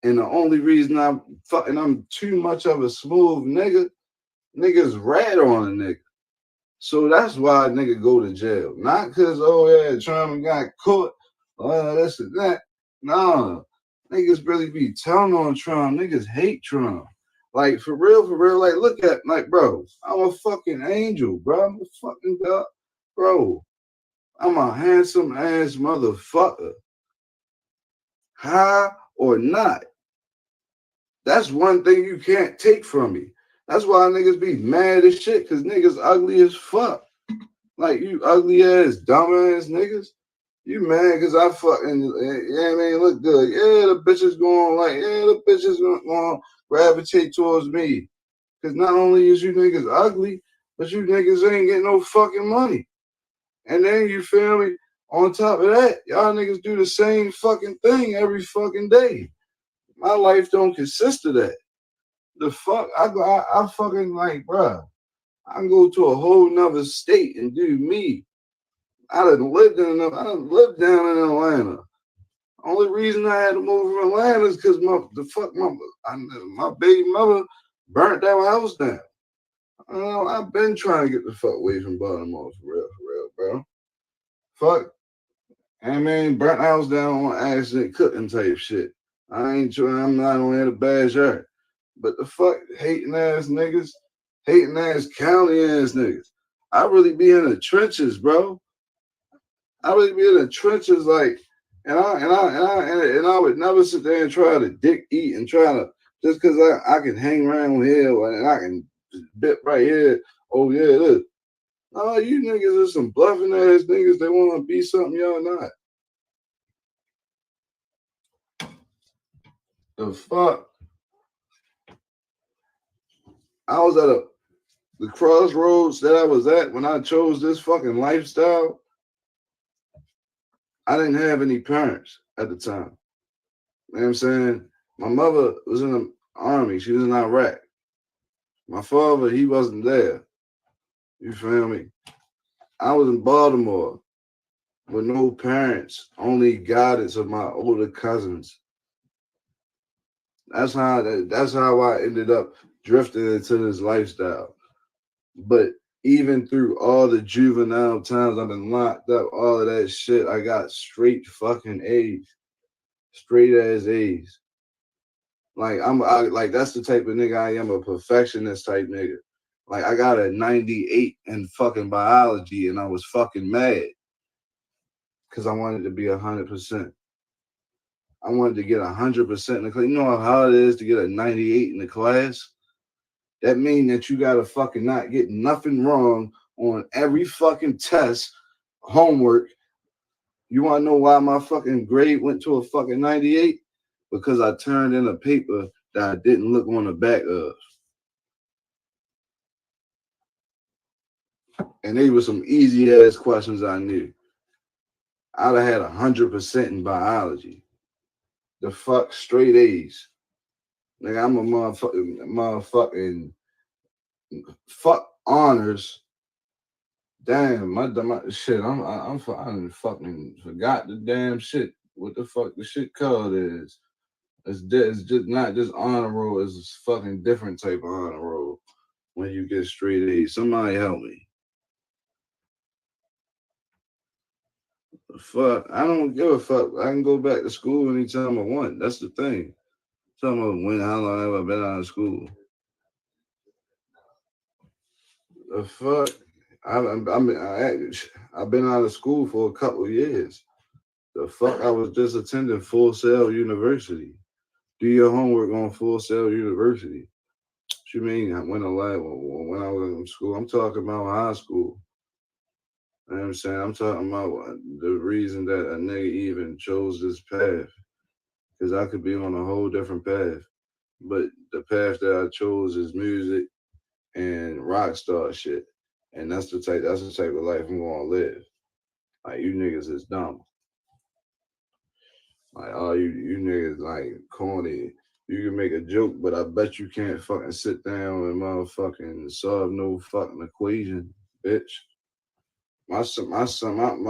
And the only reason I'm too much of a smooth niggas rat on a nigga. So that's why a nigga go to jail. Not because, oh yeah, Trump got caught, this and that. Nah, niggas really be telling on Trump. Niggas hate Trump. Like, for real, like, look at, like, bro, I'm a fucking angel, bro. I'm a fucking god. Bro, I'm a handsome ass motherfucker. High or not. That's one thing you can't take from me. That's why niggas be mad as shit, because niggas ugly as fuck. Like, you ugly ass, dumb ass niggas. You mad because I fucking, yeah, man, look good. Yeah, the bitches going to gravitate towards me. Because not only is you niggas ugly, but you niggas ain't getting no fucking money. And then, you feel me? On top of that, y'all niggas do the same fucking thing every fucking day. My life don't consist of that. The fuck, I fucking like, bruh, I can go to a whole nother state and do me. I done lived down in Atlanta. Only reason I had to move from Atlanta is because my baby mother burnt that house down. I've been trying to get the fuck away from Baltimore for real, bro. Fuck. I mean, burnt the house down on accident, cooking type shit. I'm not on here to bash her. But the fuck, hating ass niggas, hating ass county ass niggas. I really be in the trenches, bro. I really be in the trenches, like, and I would never sit there and try to dick eat and try to just because I can hang around here and I can bit right here. Oh yeah, look. Oh, you niggas are some bluffing ass niggas that want to be something y'all not. The fuck. I was at the crossroads that I was at when I chose this fucking lifestyle. I didn't have any parents at the time. You know what I'm saying? My mother was in the army. She was in Iraq. My father, he wasn't there. You feel me? I was in Baltimore with no parents, only guidance of my older cousins. That's how I ended up drifting into this lifestyle. But even through all the juvenile times I've been locked up, all of that shit, I got straight fucking A's. Straight as A's. Like like that's the type of nigga I am, a perfectionist type nigga. Like I got a 98 in fucking biology and I was fucking mad. Cause I wanted to be 100%. I wanted to get 100% in the class. You know how hard it is to get a 98 in the class? That means that you gotta fucking not get nothing wrong on every fucking test, homework. You wanna know why my fucking grade went to a fucking 98? Because I turned in a paper that I didn't look on the back of. And they were some easy ass questions I knew. I'd have had 100% in biology. The fuck, straight A's. Nigga, I'm a motherfucking fuck honors. Damn, my shit. I fucking forgot the damn shit. What the fuck the shit called is? It's just not just honor roll. It's a fucking different type of honor roll. When you get straight A's, somebody help me. Fuck, I don't give a fuck. I can go back to school anytime I want. That's the thing. How long have I been out of school? The fuck? I've been out of school for a couple of years. The fuck? I was just attending Full Sail University. Do your homework on Full Sail University. What you mean? When I was in school, I'm talking about high school. You know what I'm saying? I'm talking about the reason that a nigga even chose this path. Because I could be on a whole different path. But the path that I chose is music and rock star shit. And that's the type of life I'm gonna live. Like you niggas is dumb. Like all you niggas like corny. You can make a joke, but I bet you can't fucking sit down and motherfucking solve no fucking equation, bitch. My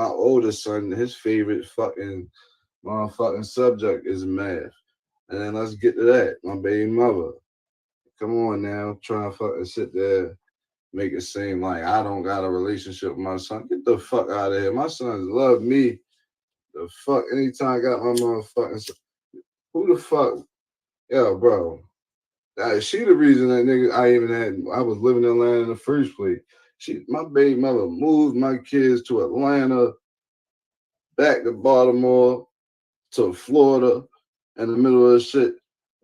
oldest son, his favorite fucking motherfucking subject is math. And then let's get to that. My baby mother. Come on now, trying to fucking sit there, make it seem like I don't got a relationship with my son. Get the fuck out of here. My sons love me. The fuck, anytime I got my motherfucking son. Who the fuck? Yo, bro. She the reason that nigga I was living in Atlanta in the first place. My baby mother moved my kids to Atlanta, back to Baltimore, to Florida, in the middle of the shit.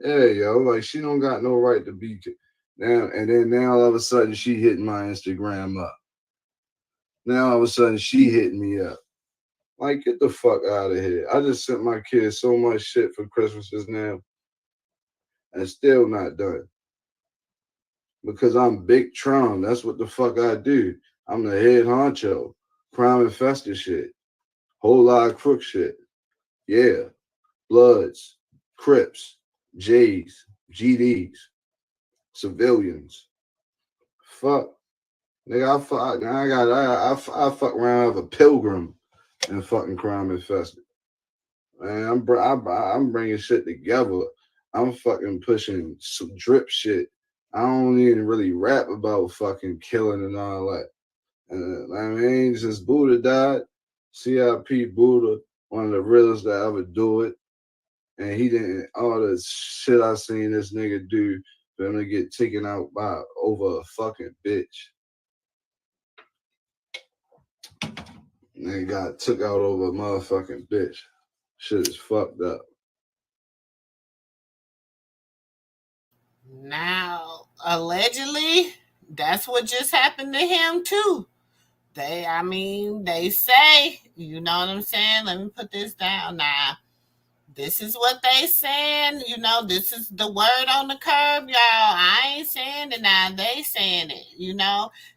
Yeah, yo, like she don't got no right to be now. And then now all of a sudden she hitting my Instagram up. Now all of a sudden she hitting me up. Like, get the fuck out of here. I just sent my kids so much shit for Christmases now, and still not done. Because I'm Big Tron. That's what the fuck I do. I'm the head honcho. Crime infested shit. Whole lot of crook shit. Yeah. Bloods, Crips, J's, GDs, civilians. Fuck. Nigga, I fuck around with a pilgrim and fucking crime infested. Man, I'm bringing shit together. I'm fucking pushing some drip shit. I don't even really rap about fucking killing and all that. I mean, since Buddha died, CIP Buddha, one of the realest that ever do it. And he didn't, all the shit I seen this nigga do for him to get taken out by over a fucking bitch. Nigga got took out over a motherfucking bitch. Shit is fucked up. Now, allegedly, that's what just happened to him too. They say, you know what I'm saying? Let me put this down now. This is what they saying, this is the word on the curb, y'all. I ain't saying it now. They saying it,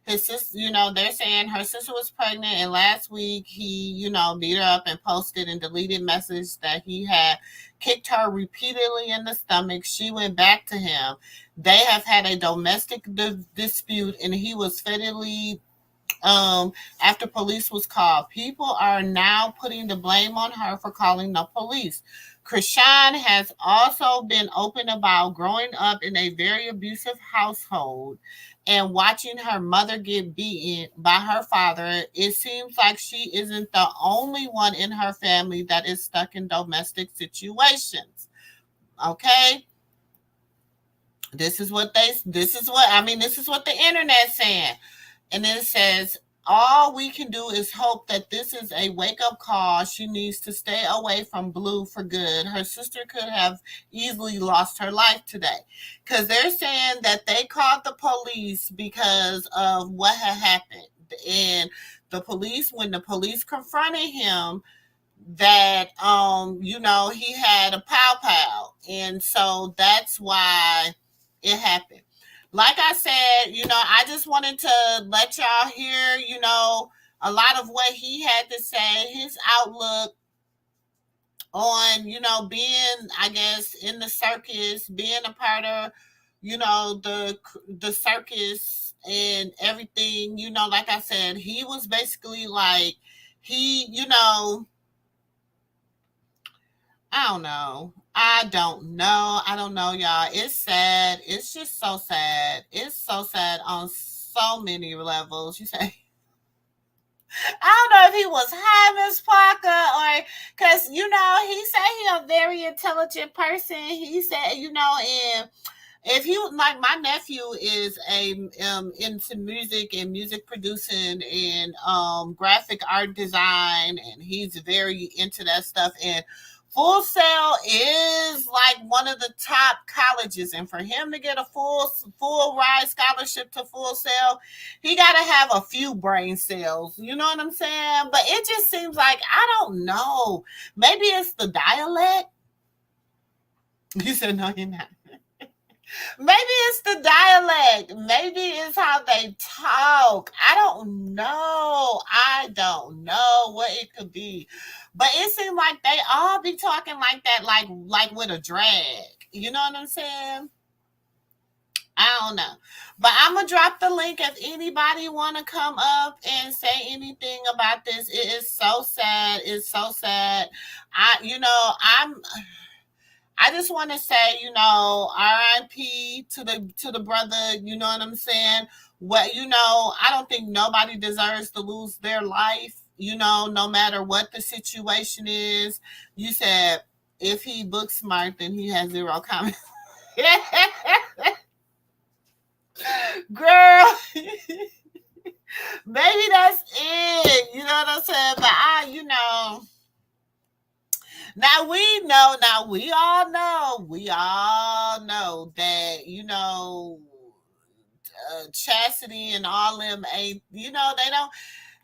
His sister, they're saying her sister was pregnant, and last week he, beat her up and posted and deleted message that he had kicked her repeatedly in the stomach. She went back to him. They have had a domestic dispute, and he was fatally after police was called. People are now putting the blame on her for calling the police. Chrisean has also been open about growing up in a very abusive household and watching her mother get beaten by her father. It seems like she isn't the only one in her family that is stuck in domestic situations. Okay? This is what the internet's saying. And then it says, all we can do is hope that this is a wake-up call. She needs to stay away from Blue for good. Her sister could have easily lost her life today. Because they're saying that they called the police because of what had happened. And when the police confronted him, that he had a pow. And so that's why it happened. Like I said, I just wanted to let y'all hear, a lot of what he had to say, his outlook on, being, I guess, in the circus, being a part of, the circus and everything. Like I said, he was basically like, I don't know. I don't know, y'all. It's sad. It's just so sad. It's so sad on so many levels. You say, I don't know if he was high, Miss Parker, or because he said he's a very intelligent person. He said, and if he was like, my nephew is into music and music producing and graphic art design, and he's very into that stuff. And Full Sail is like one of the top colleges, and for him to get a full ride scholarship to Full Sail, he got to have a few brain cells. You know what I'm saying? But it just seems like, I don't know. Maybe it's the dialect. You said no, you're not. Maybe it's the dialect. Maybe it's how they talk. I don't know what it could be. But it seems like they all be talking like that, like with a drag. You know what I'm saying? I don't know. But I'm going to drop the link if anybody want to come up and say anything about this. It is so sad. It's so sad. I just want to say, you know, R.I.P. to the brother. You know what I'm saying? What, you know, I don't think nobody deserves to lose their life. You know, no matter what the situation is. You said if he book smart, then he has zero comments. Girl, maybe that's it. You know what I'm saying? But you know. We all know that, you know, Chastity and all them ain't, you know,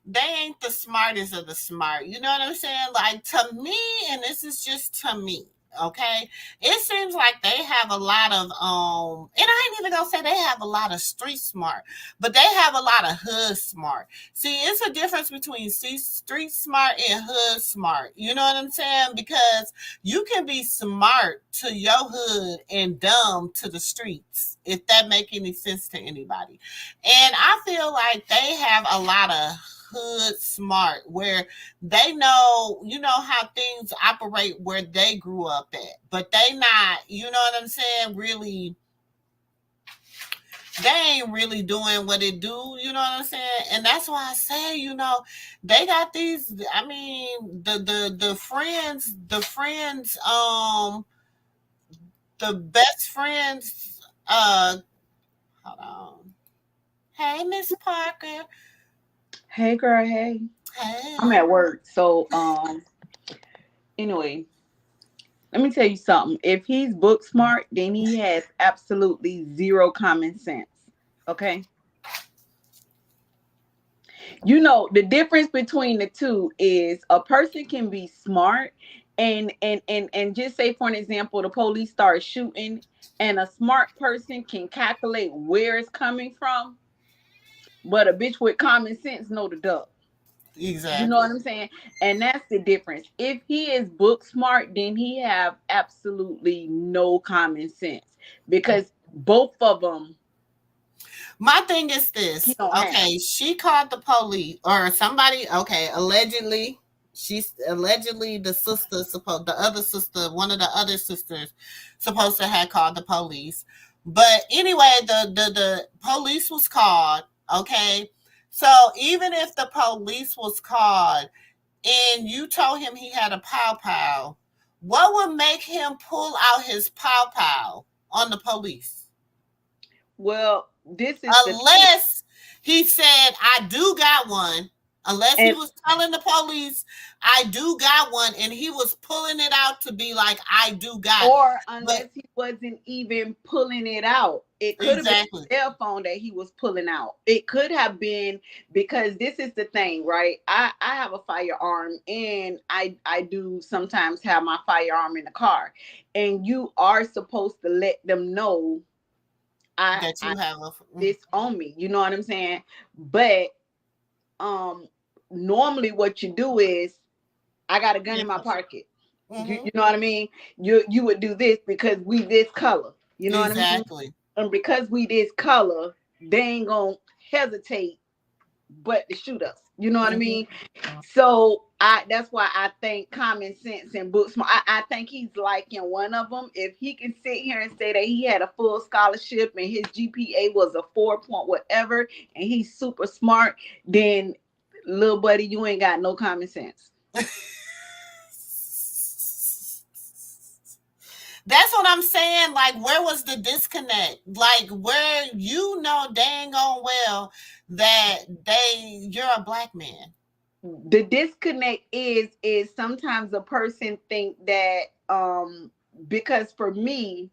they ain't the smartest of the smart. You know what I'm saying? Like, to me, and this is just to me, okay? It seems like they have a lot of and I ain't even gonna say they have a lot of street smart, but they have a lot of hood smart. See, it's a difference between street smart and hood smart. You know what I'm saying? Because you can be smart to your hood and dumb to the streets, if that make any sense to anybody. And I feel like they have a lot of hood smart where they know, you know, how things operate where they grew up at, but they not, you know what I'm saying, really, they ain't really doing what it do, you know what I'm saying? And that's why I say, you know, they got these, I mean, the friends, the best friends, hold on. Hey, Miss Parker. Hey girl, hey. Hey. I'm at work. So anyway, let me tell you something. If he's book smart, then he has absolutely zero common sense. Okay? You know, the difference between the two is a person can be smart and just say, for an example, the police start shooting and a smart person can calculate where it's coming from, but a bitch with common sense know the duck. You know Exactly. what I'm saying? And that's the difference. If he is book smart, then he have absolutely no common sense because both of them My thing is he this. don't have. Okay, she called the police or somebody. Okay, allegedly, she's allegedly the other sister, one of the other sisters, supposed to have called the police. But anyway, the police was called. Okay, so even if the police was called and you told him he had a pow pow, what would make him pull out his pow pow on the police? Well, this is the thing. Unless he said, I do got one. Unless he And was telling the police, I do got one, and he was pulling it out to be like, I do got it. or But unless he wasn't even pulling it out. It could have been exactly. a cell phone that he was pulling out. It could have been because this is the thing, right? I have a firearm and I do sometimes have my firearm in the car. And you are supposed to let them know That I you have a this on me. You know what I'm saying? But um normally what you do is I got a gun in my pocket. mm-hmm. You know what I mean? You would do this because we this color. You know what I mean? Exactly. And because we this color, they ain't gonna hesitate but to shoot us. You know what I Mm-hmm. mean? So I that's why I think common sense and books. I think he's like in one of them. If he can sit here and say that he had a full scholarship and his GPA was a 4 point whatever, and he's super smart, then little buddy, you ain't got no common sense. That's what I'm saying. Like, where was the disconnect? Like, where you know dang on well that you're a black man. The disconnect is sometimes a person think that because for me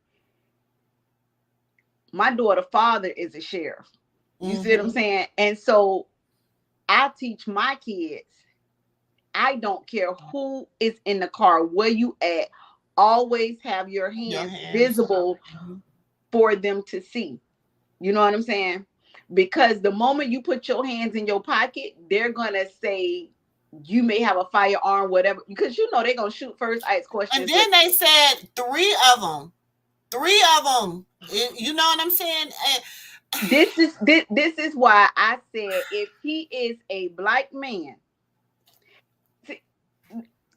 my daughter father is a sheriff, you see what I'm Mm-hmm. saying, and so I teach my kids I don't care who is in the car, where you at, always have your Your hands hands. visible Mm-hmm. for them to see. You know what I'm saying? Because the moment you put your hands in your pocket, they're gonna say you may have a firearm, whatever. Because you know they're gonna shoot first, ask And questions. then they said three of them. Three of them. You know what I'm saying? This is why I said if he is a black man, see,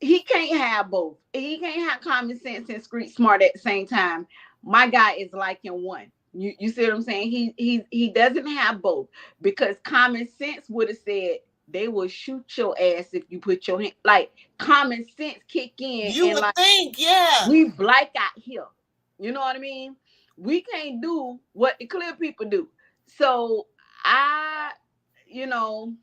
he can't have both. He can't have common sense and street smart at the same time. My guy is liking one. You see what I'm saying? He doesn't have both, because common sense would have said they will shoot your ass if you put your hand, like, common sense kick in, You and would like, think, yeah. we black out here. You know what I mean? We can't do what the clear people do. So I, you know,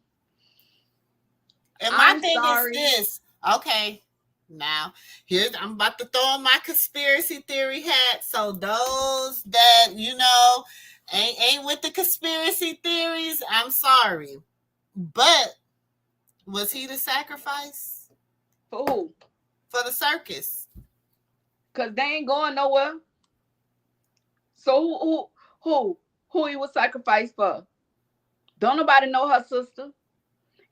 And my I'm thing is sorry. this. Okay. Now, here's I'm about to throw on my conspiracy theory hat. So those that, ain't with the conspiracy theories, I'm sorry. But was he the sacrifice For who? for the circus? Because they ain't going nowhere. So who he was sacrificed for? Don't nobody know her sister.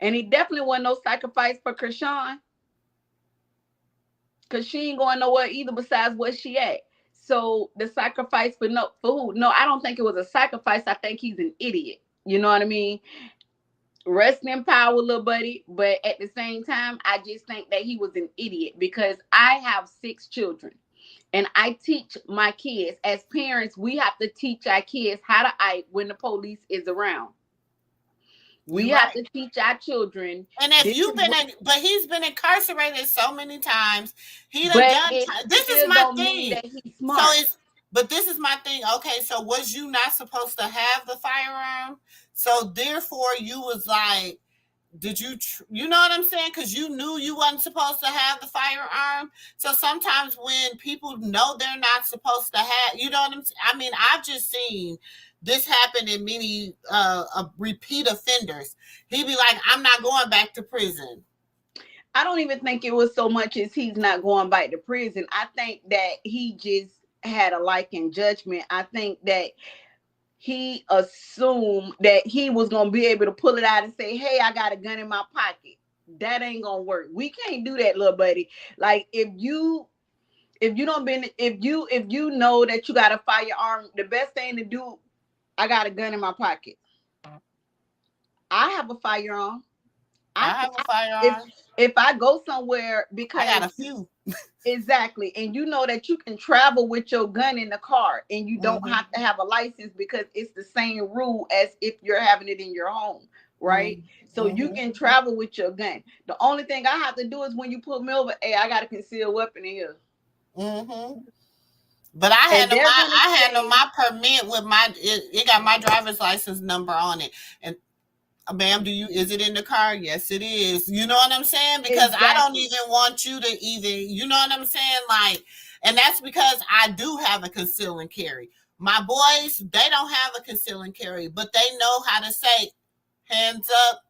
And he definitely wasn't no sacrifice for Chrisean, because she ain't going nowhere either besides where she at. So the sacrifice for who? No, I don't think it was a sacrifice. I think he's an idiot. You know what I mean? Rest in power, little buddy. But at the same time, I just think that he was an idiot, because I have 6 children. And I teach my kids. As parents, we have to teach our kids how to act when the police is around. We have to teach our children. And if you've been, but he's been incarcerated so many times. He done But done. This is my thing. That he's smart. But this is my thing. Okay, so was you not supposed to have the firearm? So therefore, you was like, did you, you know what I'm saying? Because you knew you wasn't supposed to have the firearm. So sometimes when people know they're not supposed to have, you know what I'm saying? I mean, I've just seen this happen in many repeat offenders. He'd be like, I'm not going back to prison. I don't even think it was so much as he's not going back to prison. I think that he just had a liking judgment. I think that he assumed that he was going to be able to pull it out and say, hey, I got a gun in my pocket. That ain't going to work. We can't do that, little buddy. Like, if you know that you got a firearm, the best thing to do, I got a gun in my pocket. I have a firearm. I have a firearm. If I go somewhere, because I got a few. Exactly. And you know that you can travel with your gun in the car, and you don't have to have a license, because it's the same rule as if you're having it in your home, right? So you can travel with your gun. The only thing I have to do is when you pull me over, hey, I got a concealed weapon in here. But I had my permit with it got my driver's license number on it. And ma'am, is it in the car? Yes, it is. You know what I'm saying? Because I don't even want you to even, you know what I'm saying? Like, and that's because I do have a conceal and carry. My boys, they don't have a conceal and carry, but they know how to say, hands up.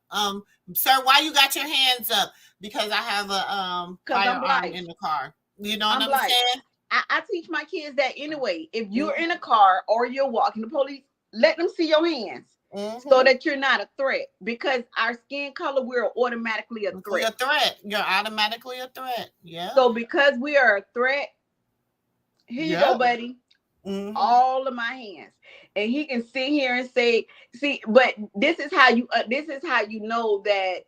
Sir, why you got your hands up? Because I have a firearm in the car. You know what I'm saying? I teach my kids that anyway. If you're in a car or you're walking, the police, let them see your hands. So that you're not a threat, because our skin color, we're automatically a threat. You're automatically a threat. Yeah. So because we are a threat, here you go, buddy. All of my hands. And he can sit here and say, see, but this is how you know that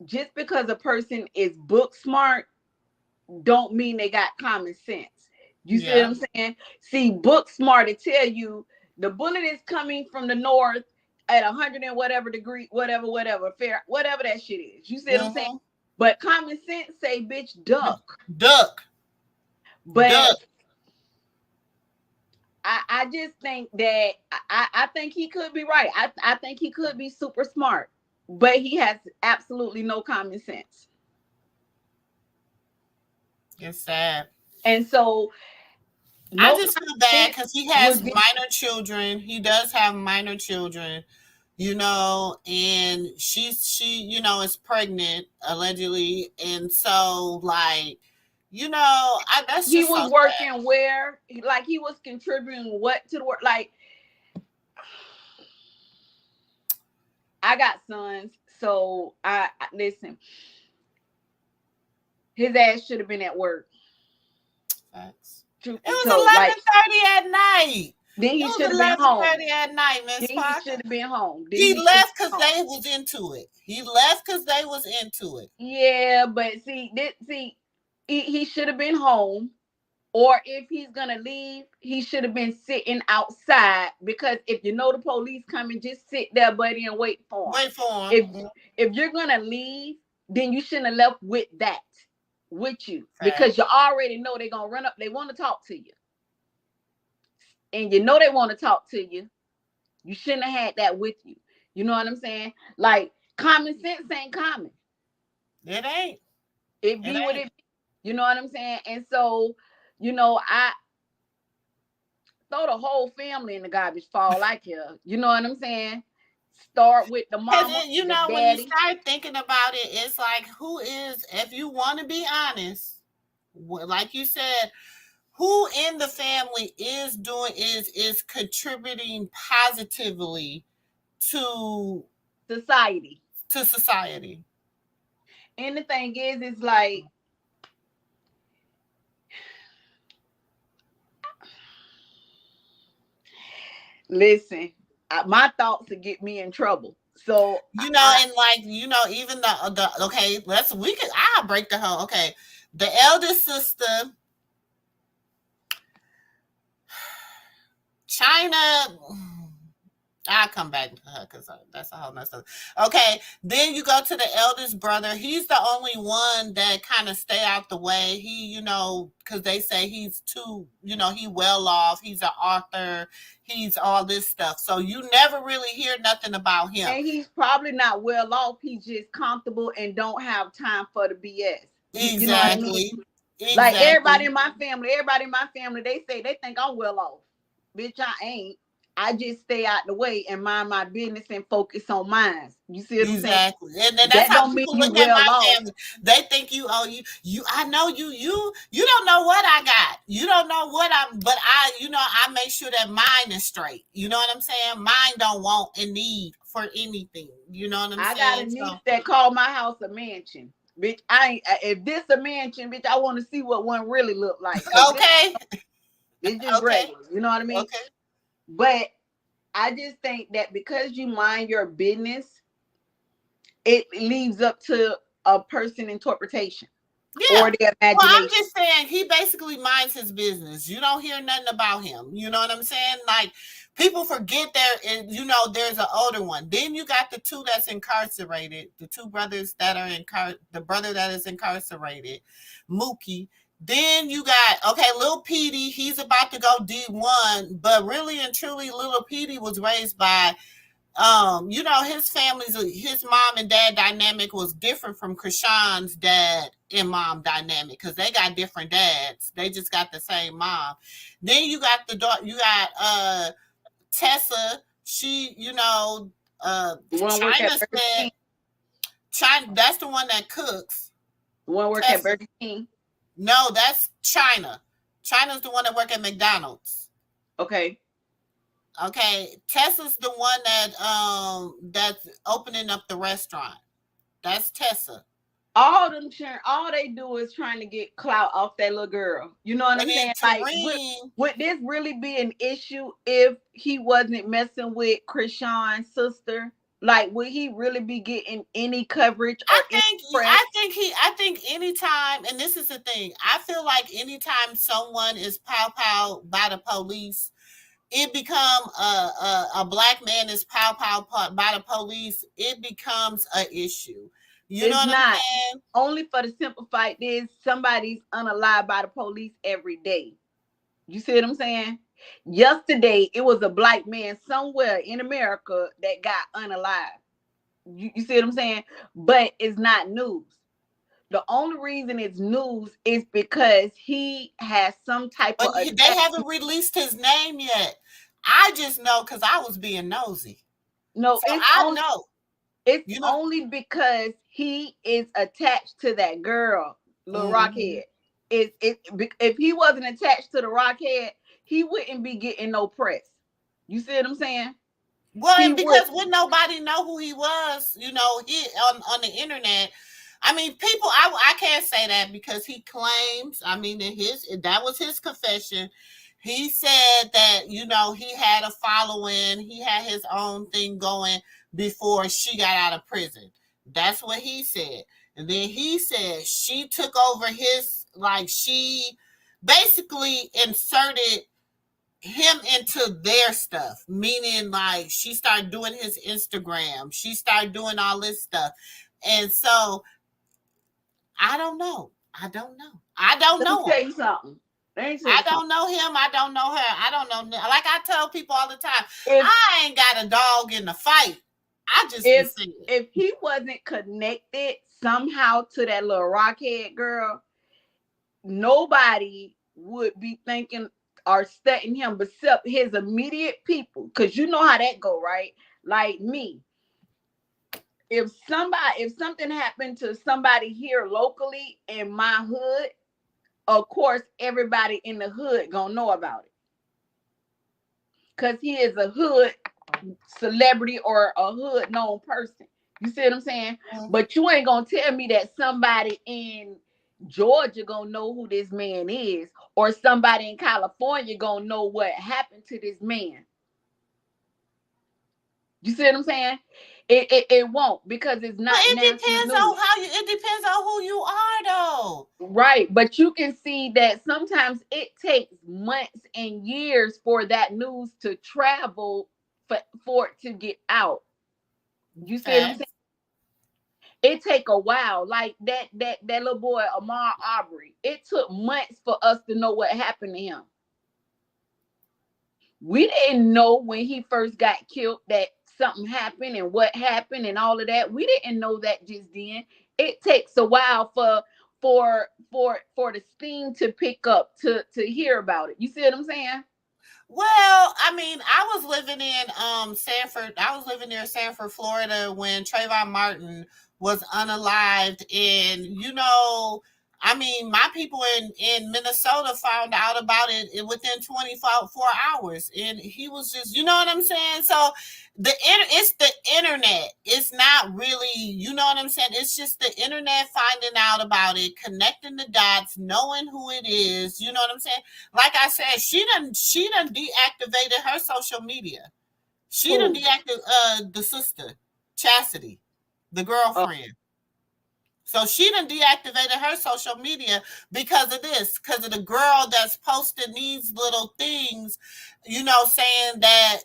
just because a person is book smart don't mean they got common sense. You see what I'm saying? See, book smart to tell you the bullet is coming from the north at 100 and whatever degree, whatever that shit is. You see what I'm saying? But common sense say, bitch, duck. But I just think that I think he could be right. I think he could be super smart, but he has absolutely no common sense. It's sad. And so I just feel bad because he has minor children. He does have minor children, you know, and she, you know, is pregnant allegedly. And so, like, you know, that's he just was so working sad. where, like, he was contributing what to the work. Like, I got sons, so I listen. His ass should have been at work. Facts. It was 11:30 at night. Then It he was should have been home. 11:30 at night, Miss Then he Parker. should have been home. Then He he shoulda left been because home. they was into it. He left because they was into it. Yeah, but he should have been home. Or if he's gonna leave, he should have been sitting outside, because if you know the police coming, just sit there, buddy, and wait for him. Wait for him. If you're gonna leave, then you shouldn't have left with that with you, Fact. because you already know they're gonna run up. They want to talk to you, and you know they want to talk to you. You shouldn't have had that with you. You know what I'm saying? Like, common sense ain't common. It ain't. It be what it be. You know what I'm saying? And so, I throw the whole family in the garbage fall like here. You know what I'm saying? Start with the mama, Because the daddy. when you start thinking about it, it's like, who is, if you want to be honest, like you said, who in the family is contributing positively to society. And the thing is, it's like, listen, my thoughts will get me in trouble. So and like, even the okay, I'll break the whole, okay, the eldest sister, China, I'll come back to her because that's a whole nother. Okay, then you go to the eldest brother. He's the only one that kind of stay out the way. He, because they say he's too, he well off. He's an author. He's all this stuff. So you never really hear nothing about him. And he's probably not well off. He's just comfortable and don't have time for the BS. Exactly. You know what I mean? Exactly. Like everybody in my family, they say they think I'm well off. Bitch, I ain't. I just stay out the way and mind my business and focus on mine. You see what I'm saying? Exactly. And then that's how people look at my family. They think you I know you don't know what I got. You don't know what but I make sure that mine is straight. You know what I'm saying? Mine don't want and need for anything. You know what I'm saying? I got a niece that called my house a mansion. Bitch, if this a mansion, bitch, I want to see what one really look like. Okay. It's just regular. You know what I mean? Okay. But I just think that because you mind your business, it leaves up to a person interpretation. Yeah. Or their imagination. Well, I'm just saying, he basically minds his business. You don't hear nothing about him. You know what I'm saying? Like, people forget there's an older one. Then you got the two that's incarcerated, the two brothers that are the brother that is incarcerated, Mookie. Then you got, Lil Petey, he's about to go D1, but really and truly, Lil Petey was raised by, his his mom and dad dynamic was different from Chrisean's dad and mom dynamic, because they got different dads. They just got the same mom. Then you got Tessa. She, China said, China, that's the one that cooks. The one work at Burger King? No, that's China. China's the one that work at McDonald's. Okay. Tessa's the one that's opening up the restaurant. That's Tessa. All they do is trying to get clout off that little girl. You know what I'm saying? Like, would this really be an issue if he wasn't messing with Chrisean Sister? Like, would he really be getting any coverage? Or I think anytime, and this is the thing, I feel like anytime someone is pow by the police, it become a black man is pow by the police, it becomes an issue. You know what I'm saying? Only for the simple fact is somebody's unalived by the police every day. You see what I'm saying? Yesterday, it was a black man somewhere in America that got unalived. You see what I'm saying? But it's not news. The only reason it's news is because he has some type of... They haven't released his name yet. I just know because I was being nosy. No, so I know. It's only because he is attached to that girl, Lil Rockhead. If he wasn't attached to the Rockhead, he wouldn't be getting no press. You see what I'm saying? Well, because when nobody know who he was, he on the internet. I mean, people, I can't say that because he claims, that was his confession. He said that, you know, he had a following, he had his own thing going before she got out of prison. That's what he said. And then he said she took over his, like, she basically inserted him into their stuff, meaning like she started doing his Instagram, she started doing all this stuff. And so I don't know. I don't know. I don't Let me know him. tell you something. Let me tell you I don't know him. I don't know her. I don't know. Like I tell people all the time, If I ain't got a dog in the fight. I just be saying. if he wasn't connected somehow to that little rockhead girl, nobody would be thinking or studying him except his immediate people. Cause you know how that go, right? Like me. If something happened to somebody here locally in my hood, of course everybody in the hood gonna know about it. Cause he is a hood celebrity or a hood known person. You see what I'm saying? Mm-hmm. But you ain't gonna tell me that somebody in Georgia gonna know who this man is, or somebody in California gonna know what happened to this man. You see what I'm saying? It won't, because it's not. But it depends on how you. It depends on who you are, though. Right, but you can see that sometimes it takes months and years for that news to travel for it to get out. You see what I'm saying? It take a while. Like that little boy Ahmaud Arbery. It took months for us to know what happened to him. We didn't know when he first got killed that something happened and what happened and all of that. We didn't know that just then. It takes a while for the steam to pick up to hear about it. You see what I'm saying? Well, I mean, I was living in Sanford. I was living near Sanford, Florida, when Trayvon Martin was unalived, and you know, I mean, my people in Minnesota found out about it within 24 hours, and he was just, you know what I'm saying? So it's the internet. It's not really, you know what I'm saying? It's just the internet finding out about it, connecting the dots, knowing who it is. You know what I'm saying? Like I said, she done deactivated her social media. She done deactivated the sister Chasity, the girlfriend. So she done deactivated her social media because of this, because of the girl that's posting these little things, you know, saying that,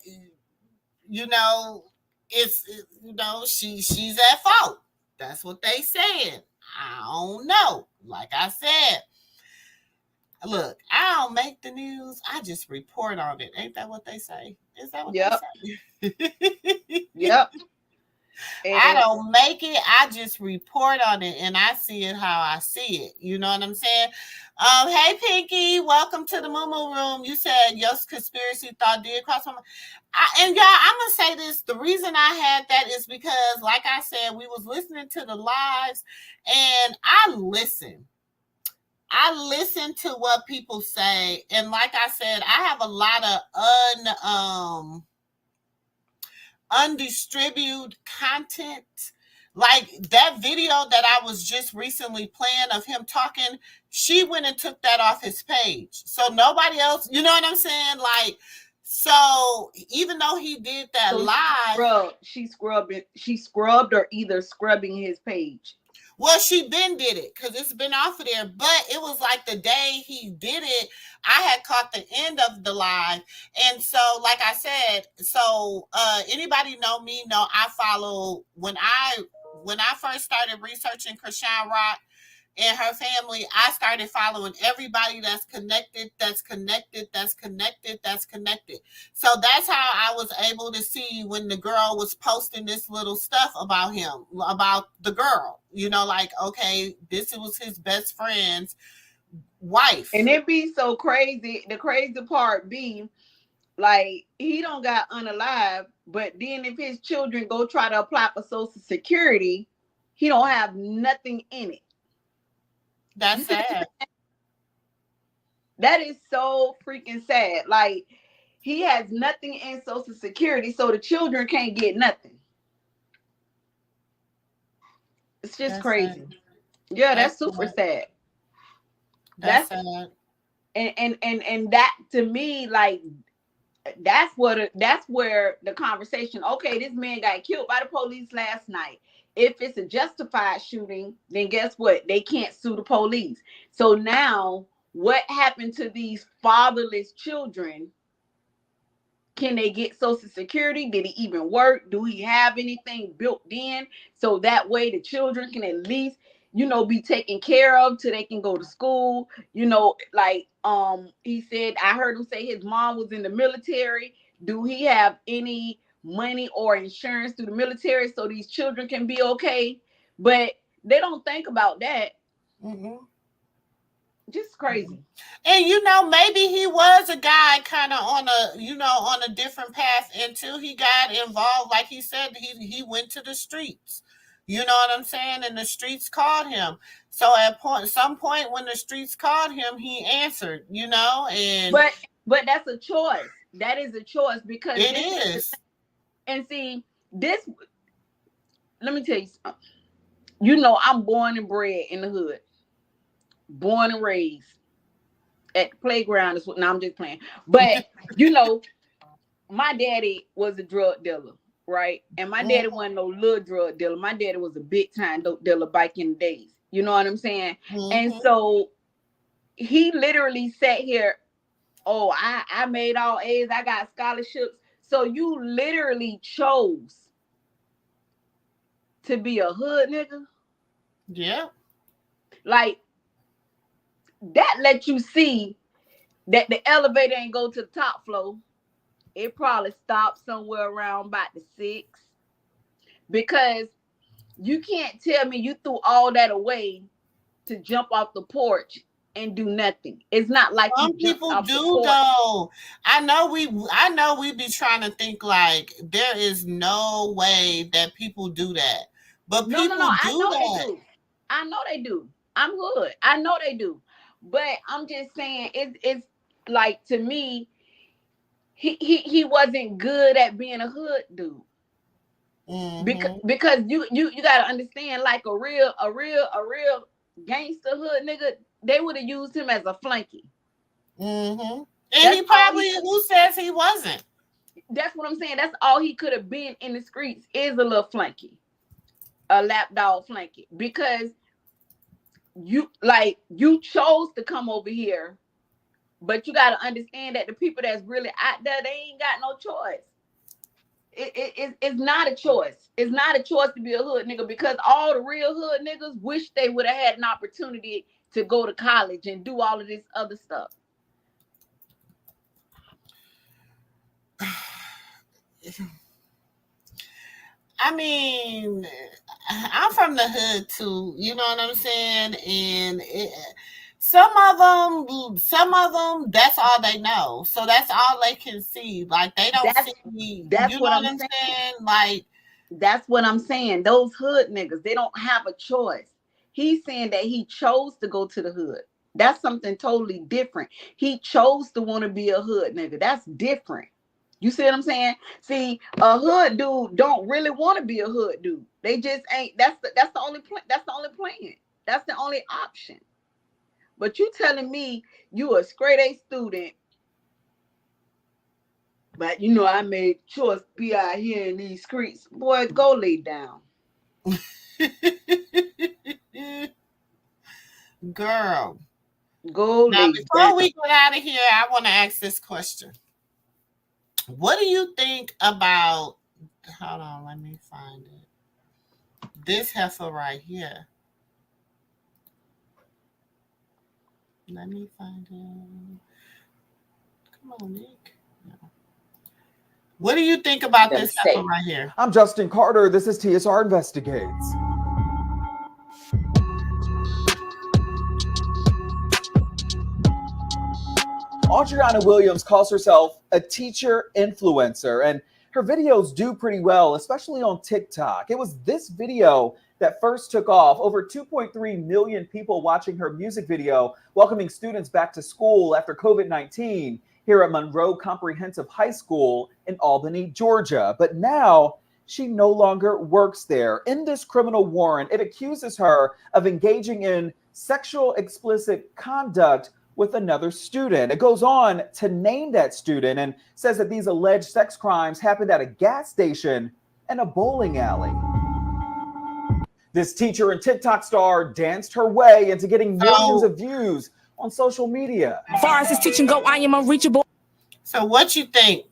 you know, you know, she's at fault. That's what they said. I don't know. Like I said, look, I don't make the news. I just report on it. Ain't that what they say? Is that what they say? Yep. I don't make it. I just report on it, and I see it how I see it. You know what I'm saying? Hey, Pinky, welcome to the Moo Room. You said your conspiracy thought did cross my mind. And y'all, I'm gonna say this. The reason I had that is because, like I said, we was listening to the lives, and I listen to what people say, and like I said, I have a lot of undistributed content. Like that video that I was just recently playing of him talking, she went and took that off his page. So nobody else, you know what I'm saying? Like, so even though he did that live, she scrubbed or either scrubbing his page. Well, she been did it because it's been off of there, but it was like the day he did it, I had caught the end of the live. And so, like I said, so anybody know me, know I follow, when I first started researching Chrisean Rock and her family, I started following everybody that's connected. So that's how I was able to see when the girl was posting this little stuff about him, about the girl, you know, like, okay, this was his best friend's wife. And it be so crazy. The crazy part be, like, he don't got unalive, but then if his children go try to apply for Social Security, he don't have nothing in it. That's sad. That is so freaking sad. Like, he has nothing in Social Security, so the children can't get nothing. It's just crazy. Sad. Yeah, that's super sad. That's sad. And that to me, like, that's where the conversation, okay, this man got killed by the police last night. If it's a justified shooting, then guess what? They can't sue the police. So now what happened to these fatherless children? Can they get Social Security? Did he even work? Do he have anything built in? So that way the children can at least, be taken care of till they can go to school. Like he said, I heard him say his mom was in the military. Do he have any money or insurance through the military so these children can be okay? But they don't think about that. Mm-hmm. Just crazy. And maybe he was a guy kind of on a different path until he got involved. Like he said, he went to the streets. You know what I'm saying? And the streets called him. So at some point when the streets called him, he answered. And but that's a choice. That is a choice, because it is. And see, this, let me tell you something. I'm born and bred in the hood. Born and raised at the playground is what. Now I'm just playing, but my daddy was a drug dealer, right? And my daddy wasn't no little drug dealer. My daddy was a big time dope dealer back in the days. You know what I'm saying? Mm-hmm. And so he literally sat here. Oh, I made all A's. I got scholarships. So you literally chose to be a hood nigga. Yeah. Like, that lets you see that the elevator ain't go to the top floor. It probably stopped somewhere around about the 6th. Because you can't tell me you threw all that away to jump off the porch and do nothing. It's not like some people do though. I know we be trying to think like there is no way that people do that. But no, people no, do that. I know they do. I'm hood. I know they do. But I'm just saying, it's like, to me, he wasn't good at being a hood dude. Mm-hmm. Because you got to understand, like, a real gangster hood nigga, they would have used him as a flunky. Mm-hmm. And he probably, who says he wasn't? That's what I'm saying. That's all he could have been in the streets, is a little flunky, a lapdog flunky. Because you chose to come over here, but you got to understand that the people that's really out there, they ain't got no choice. It's not a choice. It's not a choice to be a hood nigga, because all the real hood niggas wish they would have had an opportunity to go to college and do all of this other stuff. I mean, I'm from the hood too. You know what I'm saying? And some of them, that's all they know. So that's all they can see. Like, they don't see. That's you what know I'm what I'm saying? Like, that's what I'm saying. Those hood niggas, they don't have a choice. He's saying that he chose to go to the hood. That's something totally different. He chose to want to be a hood nigga. That's different. You see what I'm saying? See, a hood dude don't really want to be a hood dude. They just ain't. That's the only plan. That's the only plan. That's the only option. But you telling me you a straight A student, but I made choice to be out here in these streets. Boy, go lay down. Girl, go lay down. Before we get out of here, I want to ask this question. What do you think about, hold on, let me find it. This heifer right here. Let me find it. Come on, Nick. No. What do you think about this heifer right here? I'm Justin Carter. This is TSR Investigates. Adriana Williams calls herself a teacher influencer, and her videos do pretty well, especially on TikTok. It was this video that first took off. Over 2.3 million people watching her music video welcoming students back to school after COVID-19 here at Monroe Comprehensive High School in Albany, Georgia. But now she no longer works there. In this criminal warrant, it accuses her of engaging in sexual explicit conduct with another student. It goes on to name that student and says that these alleged sex crimes happened at a gas station and a bowling alley. This teacher and TikTok star danced her way into getting millions of views on social media. As far as this teaching go, I am unreachable. So what you think?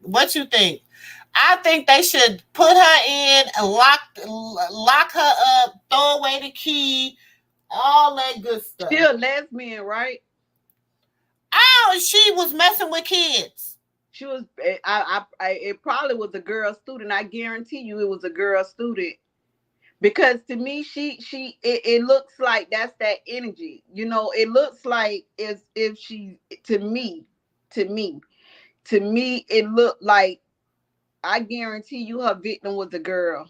What you think? I think they should put her in and lock her up, throw away the key, all that good stuff. Still lesbian, right? Oh, she was messing with kids. She was. It probably was a girl student. I guarantee you, it was a girl student. Because to me, it looks like that's that energy. You know, it looks like if she, to me, it looked like, I guarantee you her victim was a girl.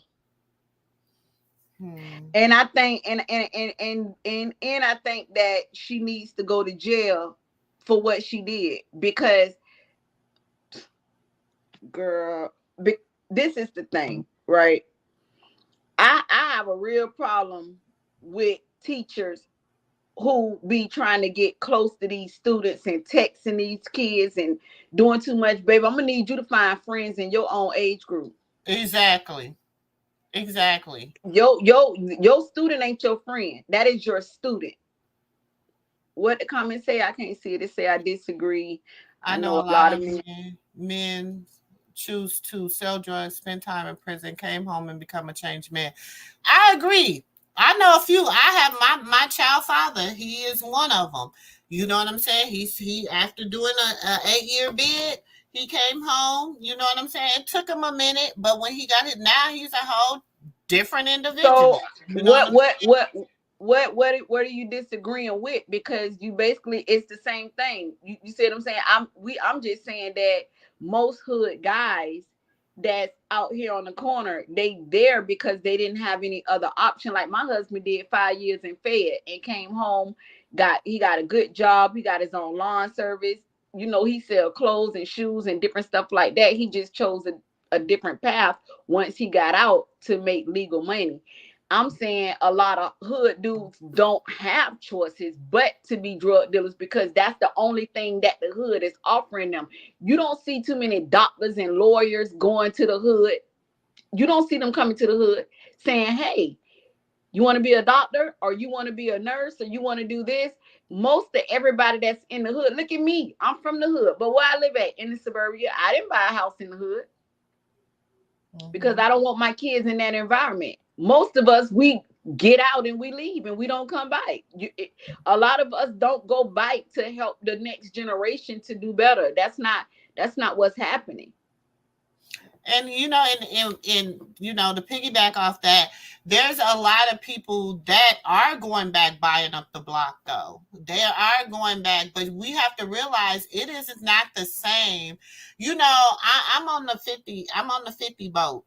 And I think and I think that she needs to go to jail for what she did, because girl, this is the thing, right? I have a real problem with teachers who be trying to get close to these students and texting these kids and doing too much. Baby, I'm gonna need you to find friends in your own age group. Exactly. Your student ain't your friend. That is your student. What the comments say, I can't see it. It say I disagree. I know a lot of men choose to sell drugs, spend time in prison, came home and become a changed man. I agree. I know a few. I have my child father. He is one of them. You know what I'm saying? He after doing a 8-year bid, he came home. You know what I'm saying? It took him a minute, but when he got it, now he's a whole different individual. So you know what are you disagreeing with? Because you basically, it's the same thing. You see what I'm saying? I'm just saying that most hood guys that's out here on the corner, they there because they didn't have any other option. Like my husband did 5 years in Fed and came home, he got a good job, he got his own lawn service. You know, he sell clothes and shoes and different stuff like that. He just chose a different path once he got out to make legal money. I'm saying a lot of hood dudes don't have choices but to be drug dealers, because that's the only thing that the hood is offering them. You don't see too many doctors and lawyers going to the hood. You don't see them coming to the hood saying, hey, you want to be a doctor, or you want to be a nurse, or you want to do this. Most of everybody that's in the hood, look at me, I'm from the hood, but where I live at in the suburbia, I didn't buy a house in the hood because I don't want my kids in that environment. Most of us, we get out and we leave and we don't come back. A lot of us don't go back to help the next generation to do better. That's not what's happening. And you know, and you know, to piggyback off that, there's a lot of people that are going back buying up the block though. They are going back, but we have to realize it is not the same. You know, I'm on the 50 boat.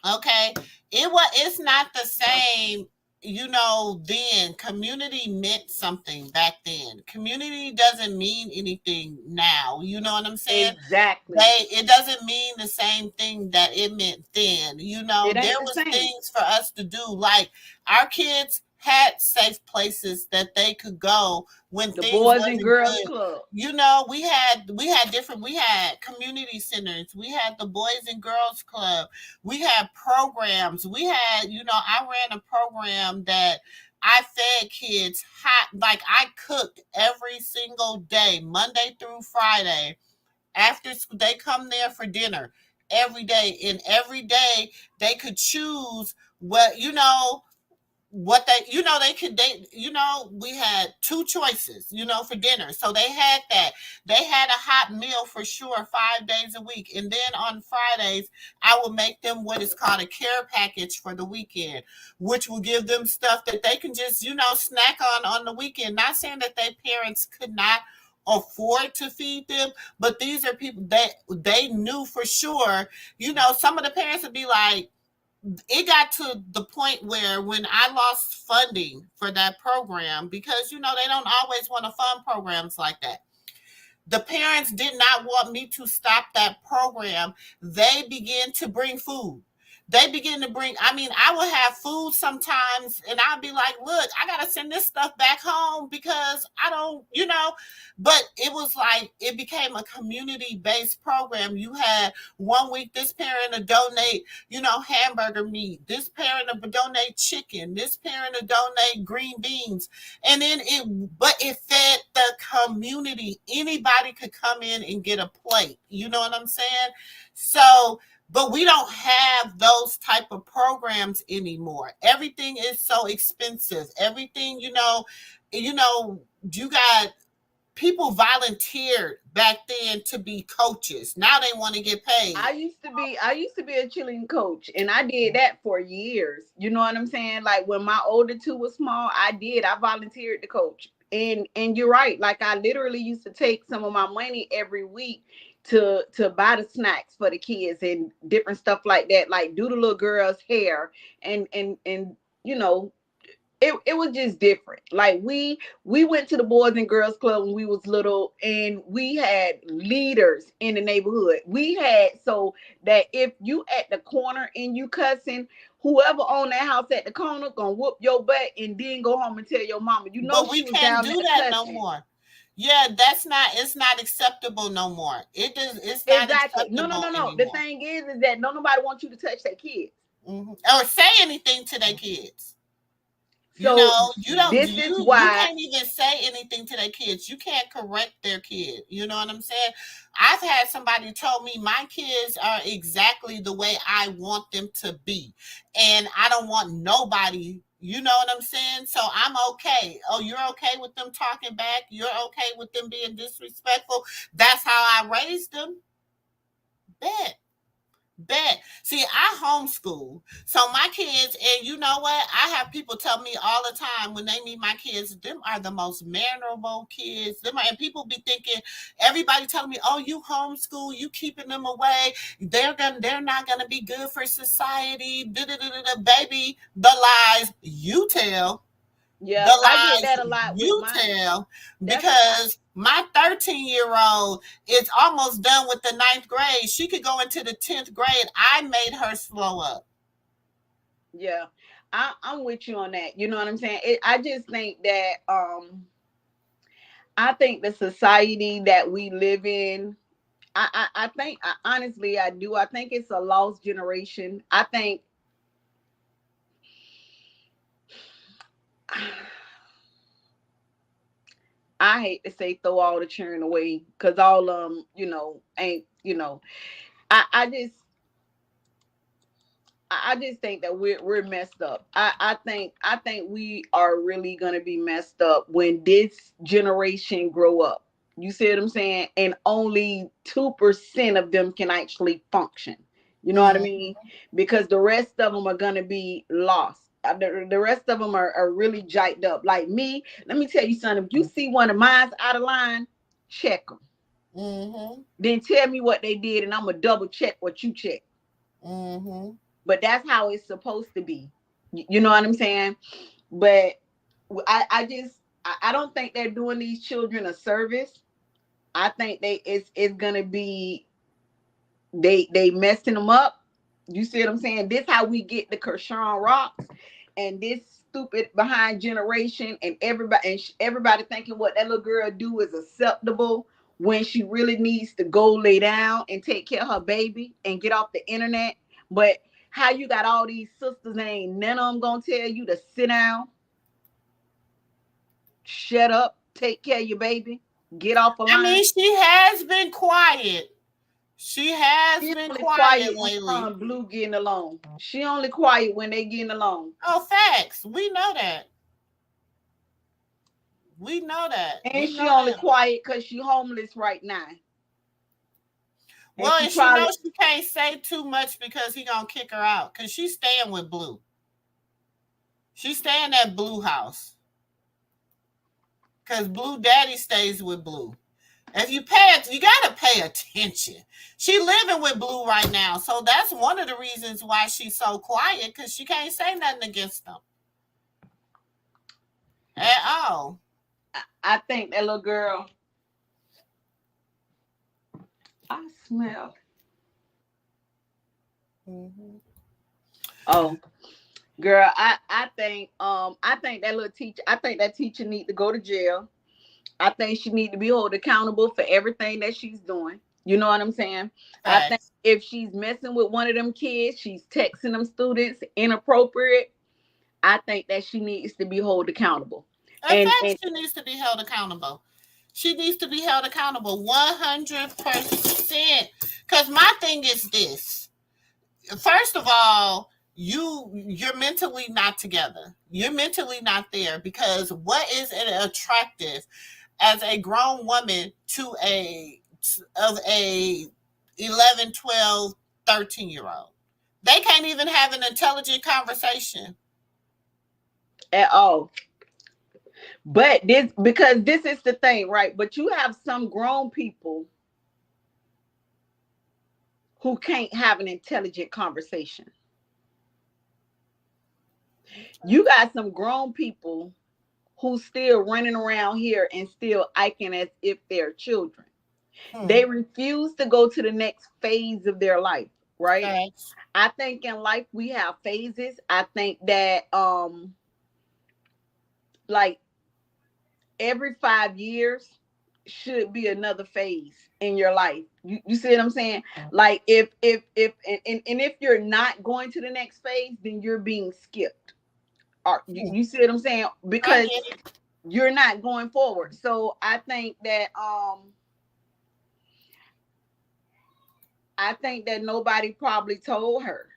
Okay. It's not the same. You know, then community meant something back then. Community doesn't mean anything now. You know what I'm saying? Exactly. It doesn't mean the same thing that it meant then. You know, there was things for us to do. Like our kids had safe places that they could go when the things Boys and Girls good. Club. You know, we had community centers. We had the Boys and Girls Club. We had programs. We had, you know, I ran a program that I fed kids hot, like I cooked every single day, Monday through Friday. After they come there for dinner every day, and every day they could choose what, you know, what we had 2 choices, you know, for dinner. So they had a hot meal for sure 5 days a week. And then on Fridays, I will make them what is called a care package for the weekend, which will give them stuff that they can just, you know, snack on the weekend. Not saying that their parents could not afford to feed them, but these are people that they knew for sure. You know, some of the parents would be like, it got to the point where when I lost funding for that program, because, you know, they don't always want to fund programs like that. The parents did not want me to stop that program. They began to bring food. they begin to bring, I mean, I will have food sometimes and I'll be like, look, I got to send this stuff back home because I don't, but it was like, it became a community-based program. You had 1 week, this parent to donate, hamburger meat. This parent to donate chicken. This parent to donate green beans. And then it fed the community. Anybody could come in and get a plate. You know what I'm saying? So, but we don't have those type of programs anymore. Everything is so expensive. Everything, you got people volunteered back then to be coaches. Now they want to get paid. I used to be a cheerleading coach, and I did that for years. You know what I'm saying? Like when my older two was small, I volunteered to coach. And you're right. Like I literally used to take some of my money every week to buy the snacks for the kids and different stuff like that, like do the little girl's hair and it was just different. Like we went to the Boys and Girls Club when we was little, and we had leaders in the neighborhood. We had, so that if you at the corner and you cussing, whoever owned that house at the corner gonna whoop your butt and then go home and tell your mama. But we can't do that no more. Yeah, it's not acceptable no more. It's not exactly. acceptable. No. Anymore. The thing is that nobody wants you to touch their kids. Mm-hmm. Or say anything to their kids. So you don't. This is why you can't even say anything to their kids. You can't correct their kid. You know what I'm saying? I've had somebody tell me my kids are exactly the way I want them to be, and I don't want nobody. You know what I'm saying? So I'm okay. Oh, you're okay with them talking back? You're okay with them being disrespectful? That's how I raised them. Bet. See, I homeschool. So my kids, and you know what? I have people tell me all the time when they meet my kids, them are the most mannerable kids. And people be thinking, everybody telling me, oh, you homeschool, you keeping them away. They're not gonna be good for society. Baby, the lies you tell. Yeah, the lies I get that a lot you with tell, because my 13-year-old is almost done with the 9th grade. She could go into the 10th grade. I made her slow up. Yeah, I'm with you on that. You know what I'm saying? I just think that I think the society that we live in, I think honestly I do. I think it's a lost generation. I think I hate to say throw all the children away, because all ain't, I just think that we're messed up. I think we are really gonna be messed up when this generation grow up. You see what I'm saying? And only 2% of them can actually function. You know what I mean? Because the rest of them are gonna be lost. The rest of them are really jiked up. Like me, let me tell you something. If you see one of mine out of line, check them. Then tell me what they did, and I'm gonna double check what you check. But that's how it's supposed to be. You know what I'm saying? But I don't think they're doing these children a service. I think it's gonna be they messing them up. You see what I'm saying? This how we get the Chrisean rocks and this stupid behind generation, and everybody thinking what that little girl do is acceptable when she really needs to go lay down and take care of her baby and get off the internet. But how you got all these sisters, ain't none of them gonna tell you to sit down, shut up, take care of your baby, get off the line. I mean, she has been quiet. She has been quiet lately. When Blue getting along. She only quiet when they getting along. Oh, facts. We know that. We know that. And she only quiet because she homeless right now. Well, and she knows she can't say too much because he gonna kick her out. Because she's staying with Blue. She's staying at Blue house. Because Blue daddy stays with Blue. If you you gotta pay attention. She living with Blue right now, so that's one of the reasons why she's so quiet, because she can't say nothing against them at all. I think that little girl. I smell. Oh, girl, I think that little teacher, I think that teacher need to go to jail. I think she need to be held accountable for everything that she's doing. You know what I'm saying? I think Facts. if she's messing with one of them kids, she's texting them students inappropriate. I think that she needs to be held accountable. In And fact, she needs to be held accountable. She needs to be held accountable 100%. Because my thing is this. First of all, you're mentally not together. You're mentally not there, because what is it attractive as a grown woman to a 11, 12, 13 year old? They can't even have an intelligent conversation at all. But this, because this is the thing, right? But you have some grown people who can't have an intelligent conversation. You got some grown people who still running around here and still acting as if they're children. They refuse to go to the next phase of their life, right? Facts. I think in life we have phases. I think that like every 5 years should be another phase in your life. You see what I'm saying? Like if and if you're not going to the next phase, then you're being skipped. Or you see what I'm saying? I Because get it. you're not going forward. So I think that nobody probably told her.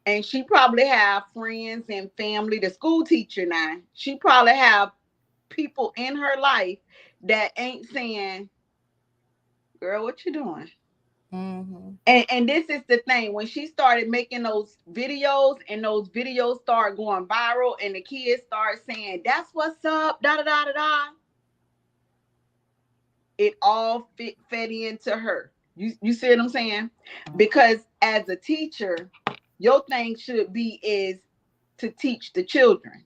And she probably have friends and family, the school teacher now. She probably have people in her life that ain't saying, girl, what you doing? Mm-hmm. And this is the thing. When she started making those videos and those videos start going viral and the kids start saying, that's what's up, da da da da da. It all fed into her. You see what I'm saying? Because as a teacher, your thing should be is to teach the children,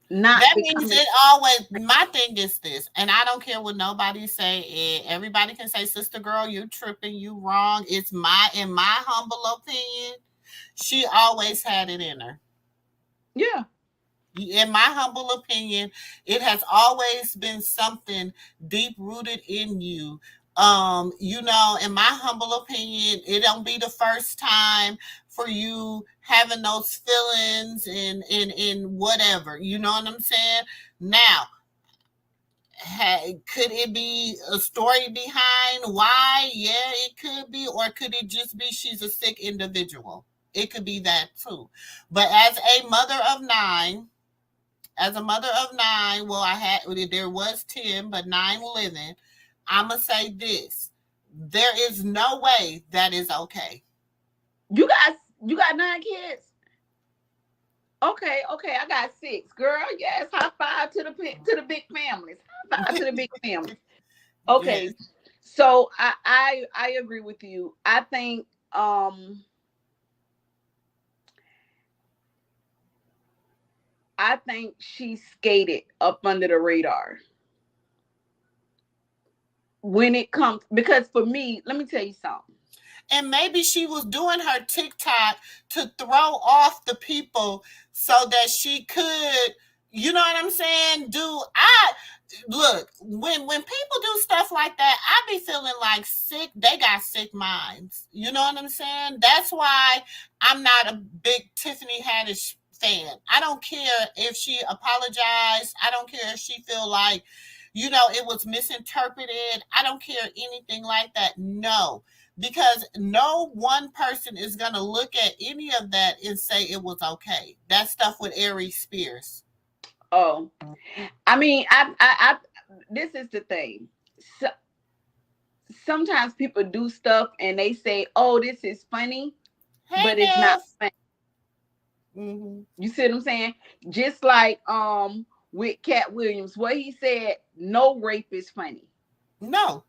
not That means becoming. it always, my thing is this, and I don't care what nobody say. Everybody can say, sister girl, you tripping, you wrong. It's in my humble opinion, she always had it in her. Yeah. In my humble opinion, it has always been something deep rooted in you. In my humble opinion, it don't be the first time for you having those feelings and whatever. You know what I'm saying? Now, could it be a story behind why? Yeah, it could be, or could it just be she's a sick individual? It could be that too. But as a mother of nine, well, there was 10, but 9 living. I'ma say this: there is no way that is okay. You got 9 kids. Okay, I got 6. Girl, yes, high five to the big families. High five to the big families. Okay, Yes. so I agree with you. I think she skated up under the radar when it comes, because for me, let me tell you something. And maybe she was doing her TikTok to throw off the people so that she could, you know what I'm saying? Look, when people do stuff like that, I be feeling like sick. They got sick minds. You know what I'm saying? That's why I'm not a big Tiffany Haddish fan. I don't care if she apologized. I don't care if she feel like, it was misinterpreted. I don't care anything like that. No, because no one person is going to look at any of that and say it was okay. That stuff with Aries Spears. Oh, I mean, I this is the thing. So, sometimes people do stuff and they say, "Oh, this is funny," Hey, but it's not Nev. funny. Mm-hmm. You see what I'm saying? Just like with Cat Williams, what he said, no rape is funny. No.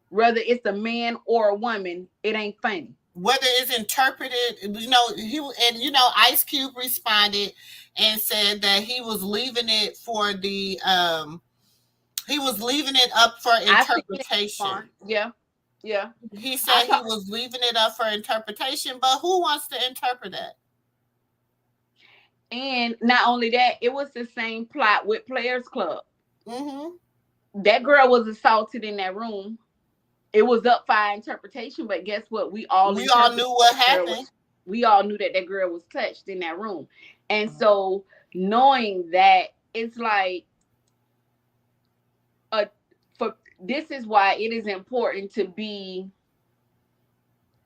Whether it's a man or a woman, it ain't funny. Whether it's interpreted, Ice Cube responded and said that he was leaving it up for I see that interpretation. response. Yeah. He I said he talk, was leaving it up for interpretation, but who wants to interpret that? And not only that, it was the same plot with Players Club. Mm-hmm. That girl was assaulted in that room. It was up for interpretation, but guess what? We all knew what happened. We all knew that girl was touched in that room. And so knowing that, it's like this is why it is important to be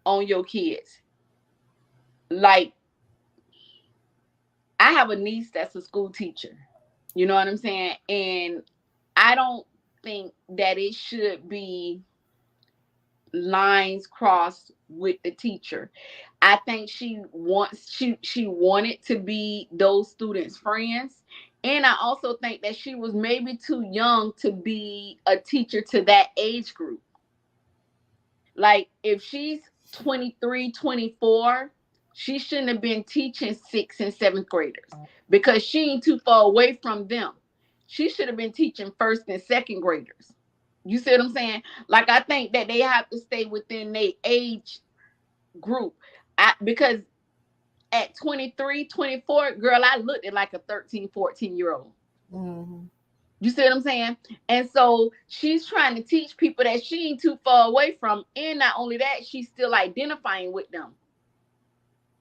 on your kids. Like, I have a niece that's a school teacher. You know what I'm saying? And I don't think that it should be lines crossed with the teacher. I think she wanted to be those students' friends. And I also think that she was maybe too young to be a teacher to that age group. Like, if she's 23, 24, she shouldn't have been teaching 6th and 7th graders because she ain't too far away from them. She should have been teaching 1st and 2nd graders. You see what I'm saying? Like, I think that they have to stay within their age group. Because at 23, 24, girl, I looked at like a 13, 14-year-old. Mm-hmm. You see what I'm saying? And so she's trying to teach people that she ain't too far away from. And not only that, she's still identifying with them.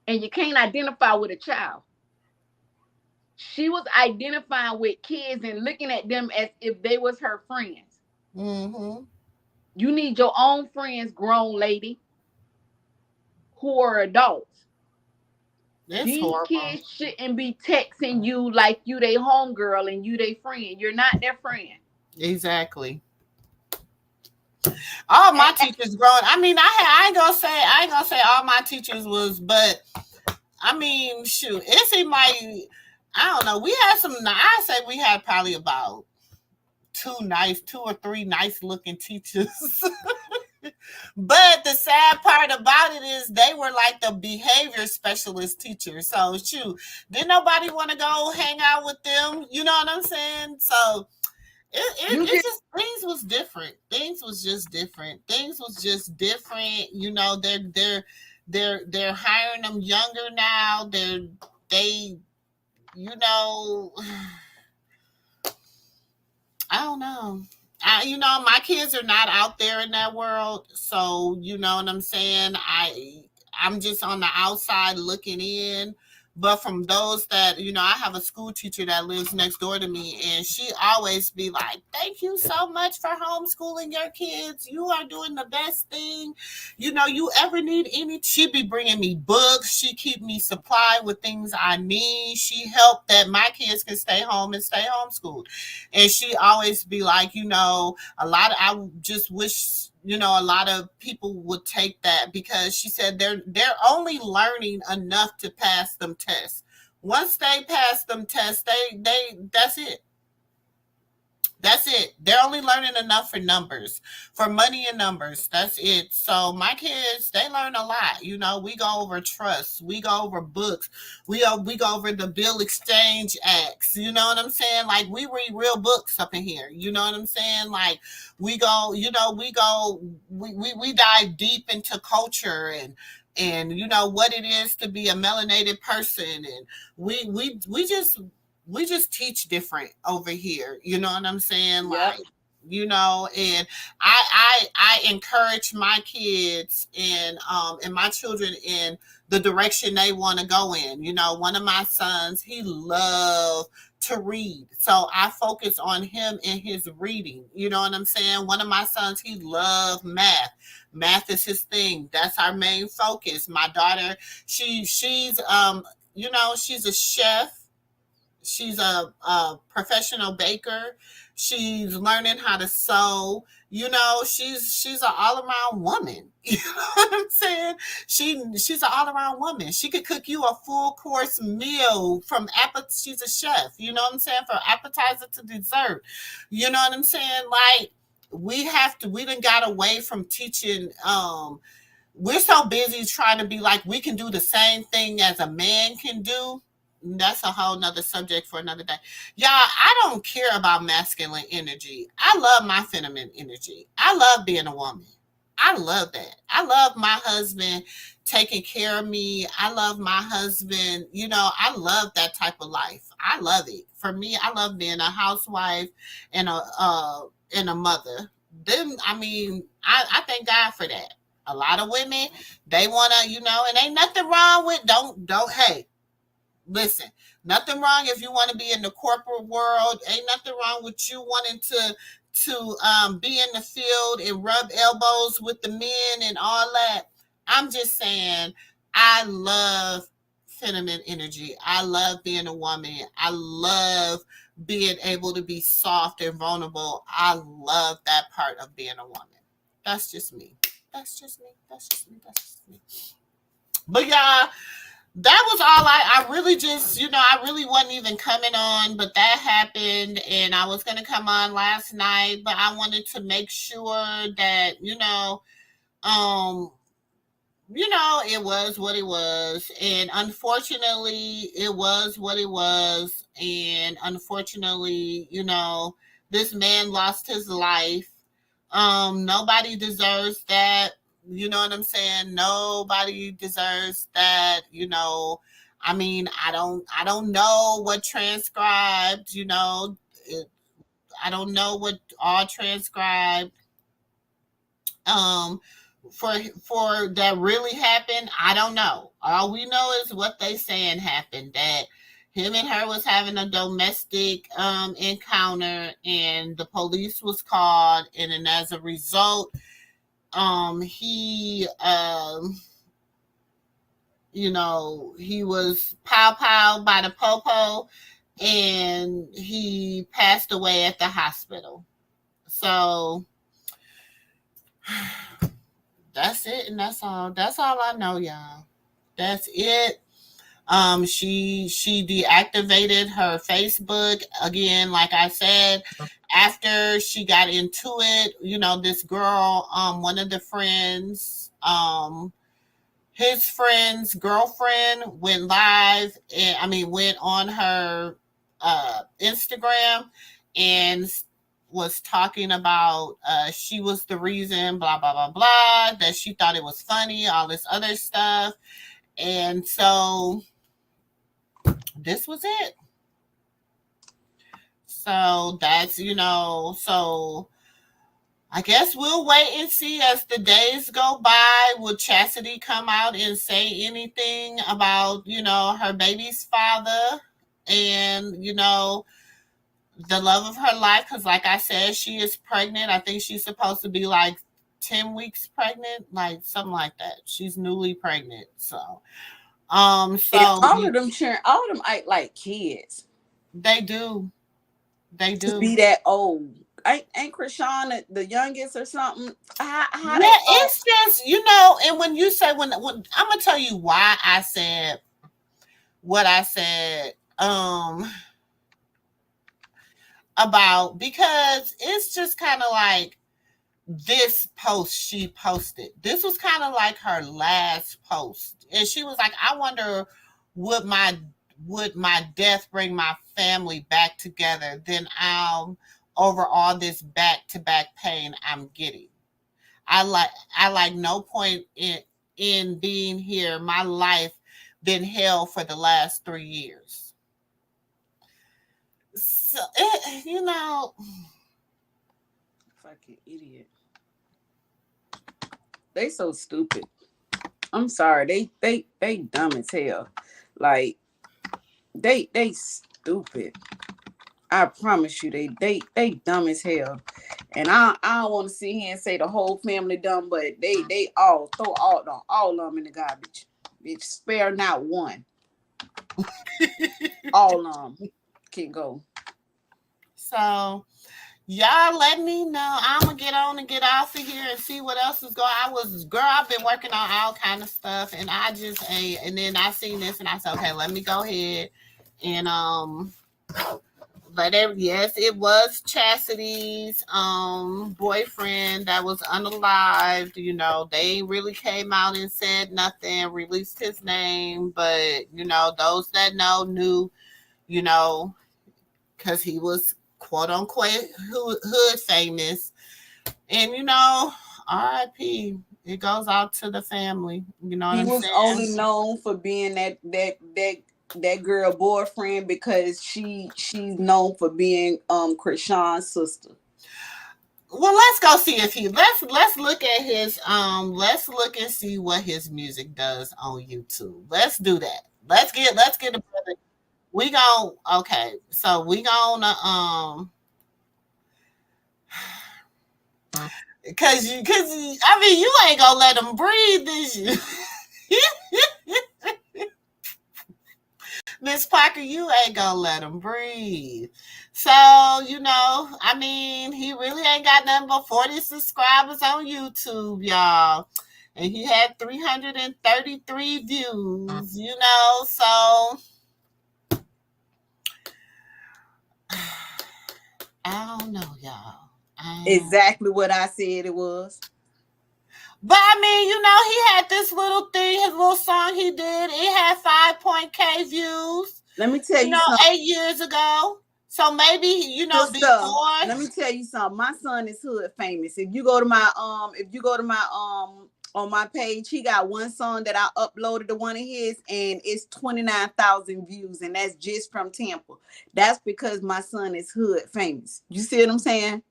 And you can't identify with a child. She was identifying with kids and looking at them as if they was her friends. Mm-hmm. You need your own friends, grown lady, who are adults. These horrible. kids shouldn't be texting you like you they homegirl and you they friend. You're not their friend. Exactly. All my teachers growing. I mean, I ain't gonna say all my teachers was, but I mean, shoot, it seemed like, I don't know. We had some. I say we had probably about 2 or 3 nice looking teachers. But the sad part about it is they were like the behavior specialist teachers. So shoot, didn't nobody want to go hang out with them? You know what I'm saying? So it just, things was different. Things was just different. You know, they're hiring them younger now. They you know, I don't know. You know, my kids are not out there in that world, so you know what I'm saying. I'm just on the outside looking in. But from those that, you know, I have a school teacher that lives next door to me, and she always be like, thank you so much for homeschooling your kids. You are doing the best thing. You know, you ever need any, she be bringing me books. She keep me supplied with things I need. She helped that my kids can stay home and stay homeschooled. And she always be like, you know, I just wish, you know, a lot of people would take that, because she said they're only learning enough to pass them tests. Once they pass them tests, they that's it. That's it. They're only learning enough for numbers, for money and numbers. That's it. So my kids, they learn a lot. You know, we go over trust. We go over books. We go over the Bill Exchange Acts. You know what I'm saying? Like, we read real books up in here. You know what I'm saying? Like, we go, you know, we dive deep into culture and you know what it is to be a melanated person, and we just teach different over here. You know what I'm saying? Like, you know, and I encourage my kids and my children in the direction they want to go in. You know, one of my sons, he loved to read, so I focus on him and his reading. You know what I'm saying? One of my sons, he loved math. Math is his thing. That's our main focus. My daughter, she's you know, she's a chef. She's a professional baker. She's learning how to sew. You know, she's an all-around woman. You know what I'm saying? She's an all-around woman. She could cook you a full course meal from she's a chef. You know what I'm saying? From appetizer to dessert. You know what I'm saying? Like, we done got away from teaching. We're so busy trying to be like, we can do the same thing as a man can do. That's a whole nother subject for another day. Y'all, I don't care about masculine energy. I love my feminine energy. I love being a woman. I love that. I love my husband taking care of me. I love my husband. You know, I love that type of life. I love it. For me, I love being a housewife and a mother. Then I mean, I thank God for that. A lot of women, they wanna, you know, and ain't nothing wrong with don't hey, listen, nothing wrong if you want to be in the corporate world. Ain't nothing wrong with you wanting to be in the field and rub elbows with the men and all that. I'm just saying, I love feminine energy. I love being a woman. I love being able to be soft and vulnerable. I love that part of being a woman. That's just me. That's just me. That's just me. That's just me. But y'all, that was all I really just, you know, I really wasn't even coming on, but that happened and I was going to come on last night, but I wanted to make sure that, it was what it was. And unfortunately, it was what it was. And unfortunately, this man lost his life. Nobody deserves that. You know what I'm saying? Nobody deserves that. I mean, I don't know what transcribed. I don't know what all transcribed. Um, for that really happened, I don't know. All we know is what they saying happened. That him and her was having a domestic encounter, and the police was called, and then as a result, he he was pow by the popo, and he passed away at the hospital. So that's it, and that's all. That's all I know, y'all. That's it. She deactivated her Facebook again, like I said, after she got into it. This girl, one of the friends, his friend's girlfriend went live, and went on her Instagram and was talking about she was the reason, blah blah blah blah, that she thought it was funny, all this other stuff. And so this was it. So that's, so I guess we'll wait and see as the days go by. Will Chasity come out and say anything about, her baby's father and, the love of her life? Because like I said, she is pregnant. I think she's supposed to be like 10 weeks pregnant, like something like that. She's newly pregnant. So, all of them act like kids. They do. They do. To be that old. Ain't Chrisean the youngest or something? How it's just, and when you say, when I'm gonna tell you why I said what I said about, because it's just kind of like this post she posted. This was kind of like her last post, and she was like, I wonder, would my death bring my family back together? Then I'll over all this back-to-back pain I'm getting. I like no point in being here. My life been hell for the last 3 years. So fucking idiot. They so stupid. I'm sorry. They dumb as hell. Like they stupid. I promise you, they dumb as hell. And I don't want to sit here and say the whole family dumb, but they all throw all of them in the garbage. Bitch, spare not one. All of them can go. So y'all let me know. I'm gonna get on and get off of here and see what else is going. I've been working on all kind of stuff, and I just ain't. And then I seen this, and I said, okay, let me go ahead and yes, it was Chastity's boyfriend that was unalived. They really came out and said nothing, released his name, but those that know knew, because he was quote unquote hood famous. And R.I.P. It goes out to the family. You know what He I'm was saying? only known for being that girl boyfriend because she's known for being Chrisean's sister. Well, let's go see if let's look at his let's look and see what his music does on YouTube. Let's do that. Let's get a brother. We gon' okay. So we gonna cause I mean you ain't gonna let him breathe, is you? Miss Parker, you ain't gonna let him breathe. So, I mean, he really ain't got nothing but 40 subscribers on YouTube, y'all. And he had 333 views, so I don't know, y'all. Exactly what I said it was. But I mean, he had this little thing, his little song he did. It had 5.k views. Let me tell you something. 8 years ago. So maybe, Sister, before. let me tell you something. My son is hood famous. If you go to my on my page, he got one song that I uploaded to one of his, and it's 29,000 views, and that's just from Tampa. That's because my son is hood famous. You see what I'm saying?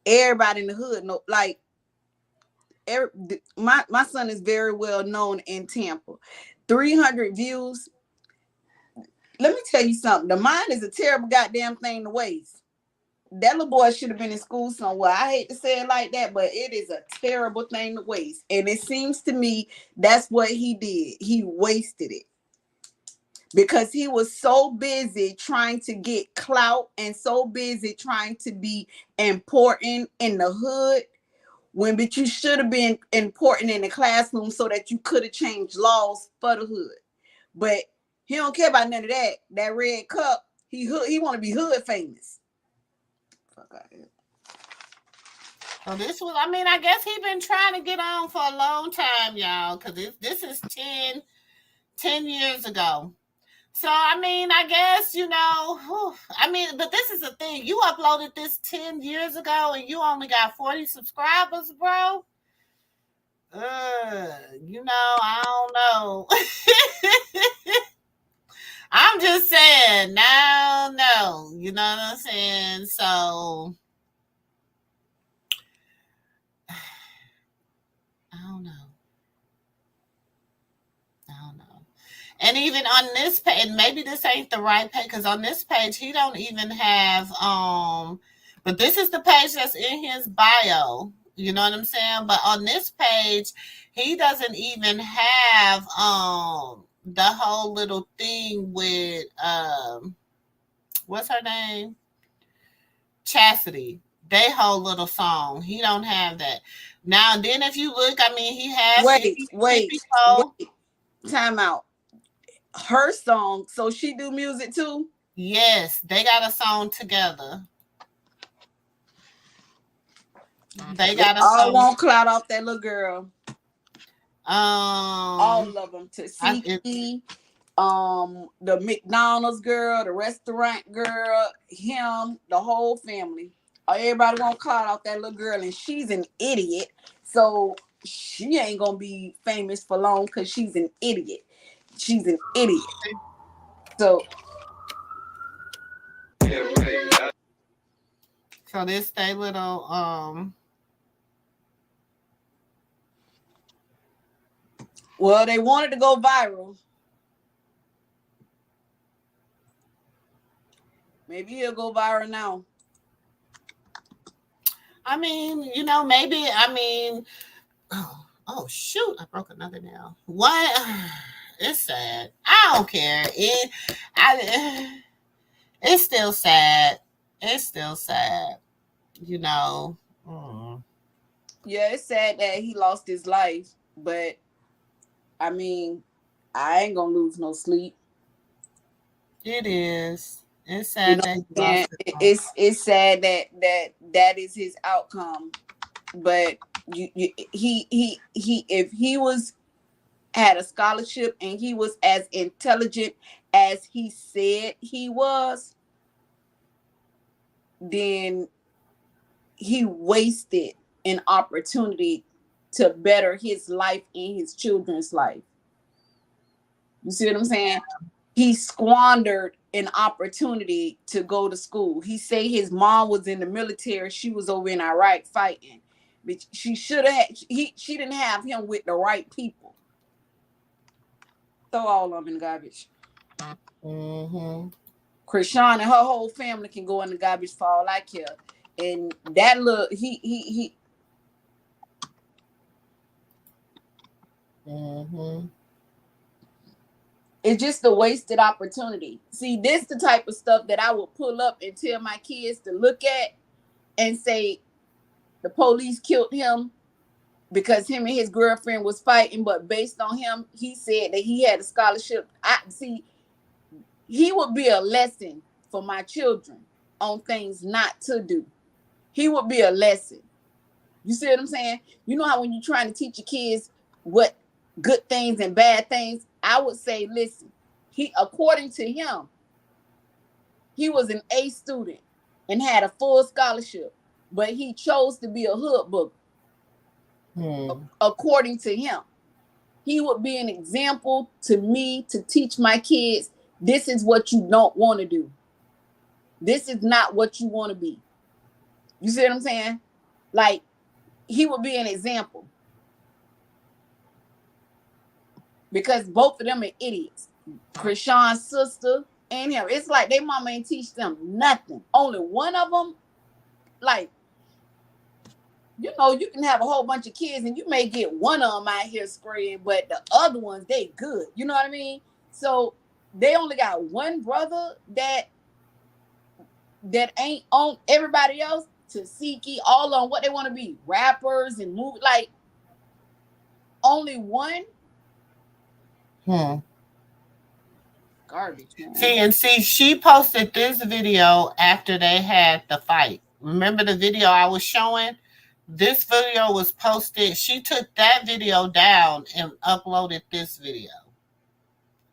Everybody in the hood know, like, my son is very well known in Tampa. 300 views. Let me tell you something. The mind is a terrible goddamn thing to waste. That little boy should have been in school somewhere. I hate to say it like that, but it is a terrible thing to waste. And it seems to me that's what he did. He wasted it because he was so busy trying to get clout and so busy trying to be important in the hood, but you should have been important in the classroom so that you could have changed laws for the hood. But he don't care about none of that. That red cup, he want to be hood famous. Fuck out here. So this was, I guess he been trying to get on for a long time, y'all, because this is 10 years ago. So, I guess, but this is the thing. You uploaded this 10 years ago and you only got 40 subscribers, bro. I don't know. I'm just saying, no. You know what I'm saying? So, I don't know. And even on this page, maybe this ain't the right page, because on this page, he don't even have, but this is the page that's in his bio. You know what I'm saying? But on this page, he doesn't even have the whole little thing with, what's her name? Chasity. They whole little song. He don't have that. Now, then if you look, he has... Wait. Time out. Her song, so she do music too? Yes, they got a song together. They got a song. I won't clout off that little girl. All of them. Tasiki, the McDonald's girl, the restaurant girl, him, the whole family. Everybody won't clout off that little girl, and she's an idiot. So she ain't gonna be famous for long because she's an idiot. She's an idiot. So this they little well, they wanted to go viral. Maybe he'll go viral now. Maybe, oh shoot, I broke another nail. What? It's sad. I don't care. It's still sad. It's still sad. Yeah, it's sad that he lost his life, but I ain't gonna lose no sleep. It is. It's sad that it's sad that is his outcome. But he if he had a scholarship and he was as intelligent as he said he was, then he wasted an opportunity to better his life and his children's life. You see what I'm saying? He squandered an opportunity to go to school. He say his mom was in the military. She was over in Iraq fighting. But she should have. She didn't have him with the right people. Throw all of them in the garbage. Mm-hmm. Chrisean and her whole family can go in the garbage for all I care. And that little he. Mm-hmm. It's just a wasted opportunity. See, this the type of stuff that I will pull up and tell my kids to look at and say the police killed him because him and his girlfriend was fighting, but based on him, he said that he had a scholarship. I see he would be a lesson for my children on things not to do. He would be a lesson. You see what I'm saying? You know how when you're trying to teach your kids what good things and bad things, I would say, listen, according to him, he was an A student and had a full scholarship, but he chose to be a hood booger. According to him, he would be an example to me to teach my kids, this is what you don't want to do. This is not what you want to be. You see what I'm saying? Like, he would be an example. Because both of them are idiots. Chrisean's sister and him. It's like their mama ain't teach them nothing. Only one of them, like, you know, you can have a whole bunch of kids and you may get one of them out here spraying, but the other ones, they good. You know what I mean? So they only got one brother that ain't on everybody else. Tasiki, all on what they want to be, rappers and movie, like only one. Garbage, man. See, she posted this video after they had the fight. Remember the video I was showing? This video was posted. She took that video down and uploaded this video.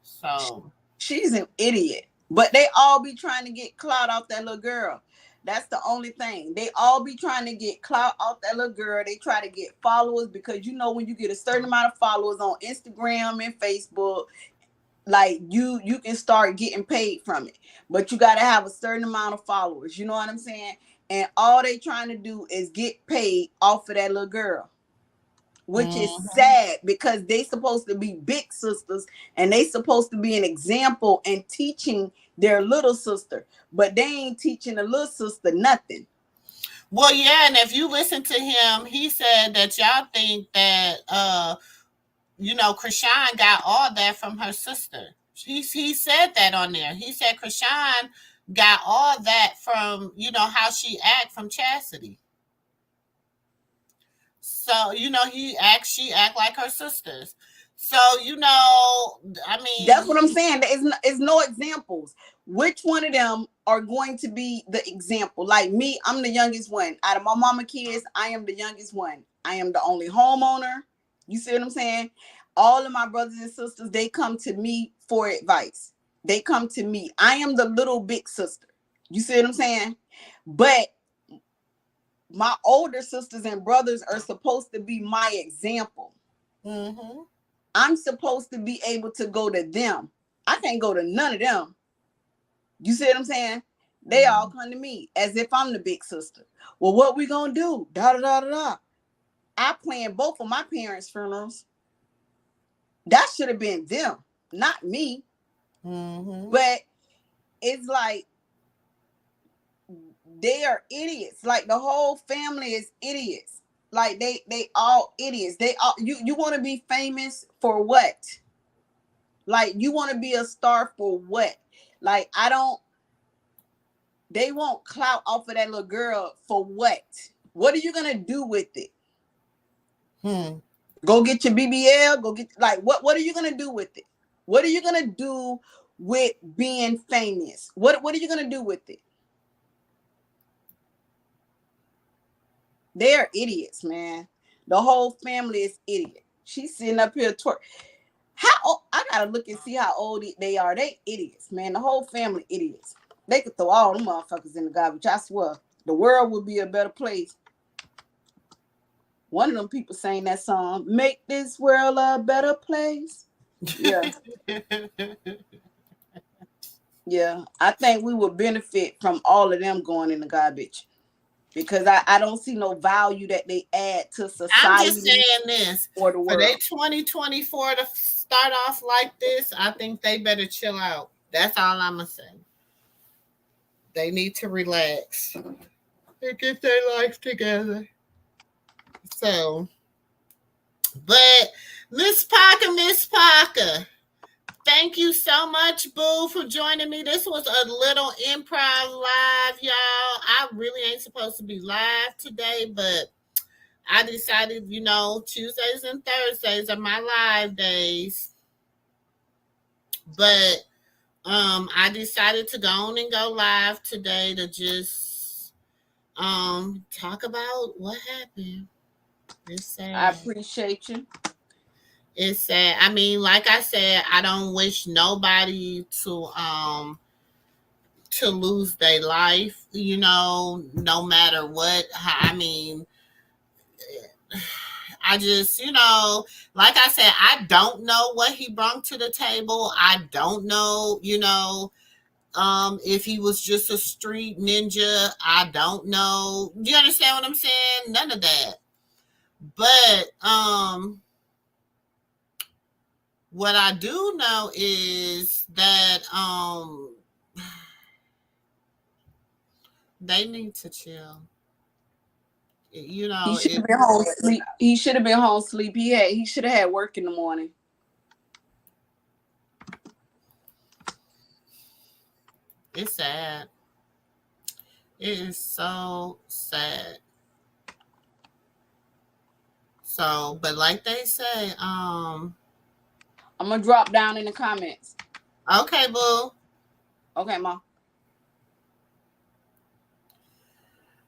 So she's an idiot. But they all be trying to get clout off that little girl. That's the only thing. They all be trying to get clout off that little girl. They try to get followers because you know when you get a certain amount of followers on Instagram and Facebook, like you can start getting paid from it. But you got to have a certain amount of followers. You know what I'm saying? And all they trying to do is get paid off of that little girl. Which is sad because they supposed to be big sisters and they supposed to be an example and teaching their little sister, but they ain't teaching the little sister nothing. Well, yeah, and if you listen to him, he said that y'all think that you know, Chrisean got all that from her sister. He said that on there. He said Chrisean got all that from, you know, how she act from Chasity. So, you know, she act like her sisters. So, you know, I mean, that's what I'm saying. It's no examples. Which one of them are going to be the example? Like me, I'm the youngest one. Out of my mama kids, I am the youngest one. I am the only homeowner. You see what I'm saying? All of my brothers and sisters, they come to me for advice. They come to me. I am the little big sister. You see what I'm saying? But my older sisters and brothers are supposed to be my example. I'm supposed to be able to go to them. I can't go to none of them. You see what I'm saying? They all come to me as if I'm the big sister. Well, what we gonna do? Da da da da da. I planned both of my parents' funerals. That should have been them, not me. But it's like they are idiots. Like the whole family is idiots. Like they all idiots. They all you want to be famous for what? Like you want to be a star for what? Like they won't clout off of that little girl for what? What are you gonna do with it? Go get your BBL, go get like what are you gonna do with it? What are you gonna do with being famous? What are you gonna do with it? They're idiots, man. The whole family is idiot. She's sitting up here twerk. How old? I gotta look and see how old they are. They idiots, man. The whole family idiots. They could throw all them motherfuckers in the garbage. I swear, the world would be a better place. One of them people sang that song, "Make This World a Better Place." Yeah. Yeah. I think we would benefit from all of them going in the garbage. Because I don't see no value that they add to society. I'm just saying this. Or the For they world. 2024 to start off like this, I think they better chill out. That's all I'm going to say. They need to relax and get their life together. So, but Miss Parker, thank you so much, Boo, for joining me. This was a little improv live, y'all. I really ain't supposed to be live today, but I decided, you know, Tuesdays and Thursdays are my live days. But I decided to go on and go live today to just talk about what happened. It's sad. I appreciate you. It's sad. I mean, like I said, I don't wish nobody to lose their life, you know, no matter what. I mean, I just, you know, like I said, I don't know what he brought to the table. I don't know, you know, if he was just a street ninja. I don't know. Do you understand what I'm saying? None of that. But what I do know is that they need to chill. You know, he should have been home sleep. He should have been home sleep. He should have had work in the morning. It's sad. It is so sad. So, but like they say, I'm gonna drop down in the comments. Okay, boo. Okay, Mom.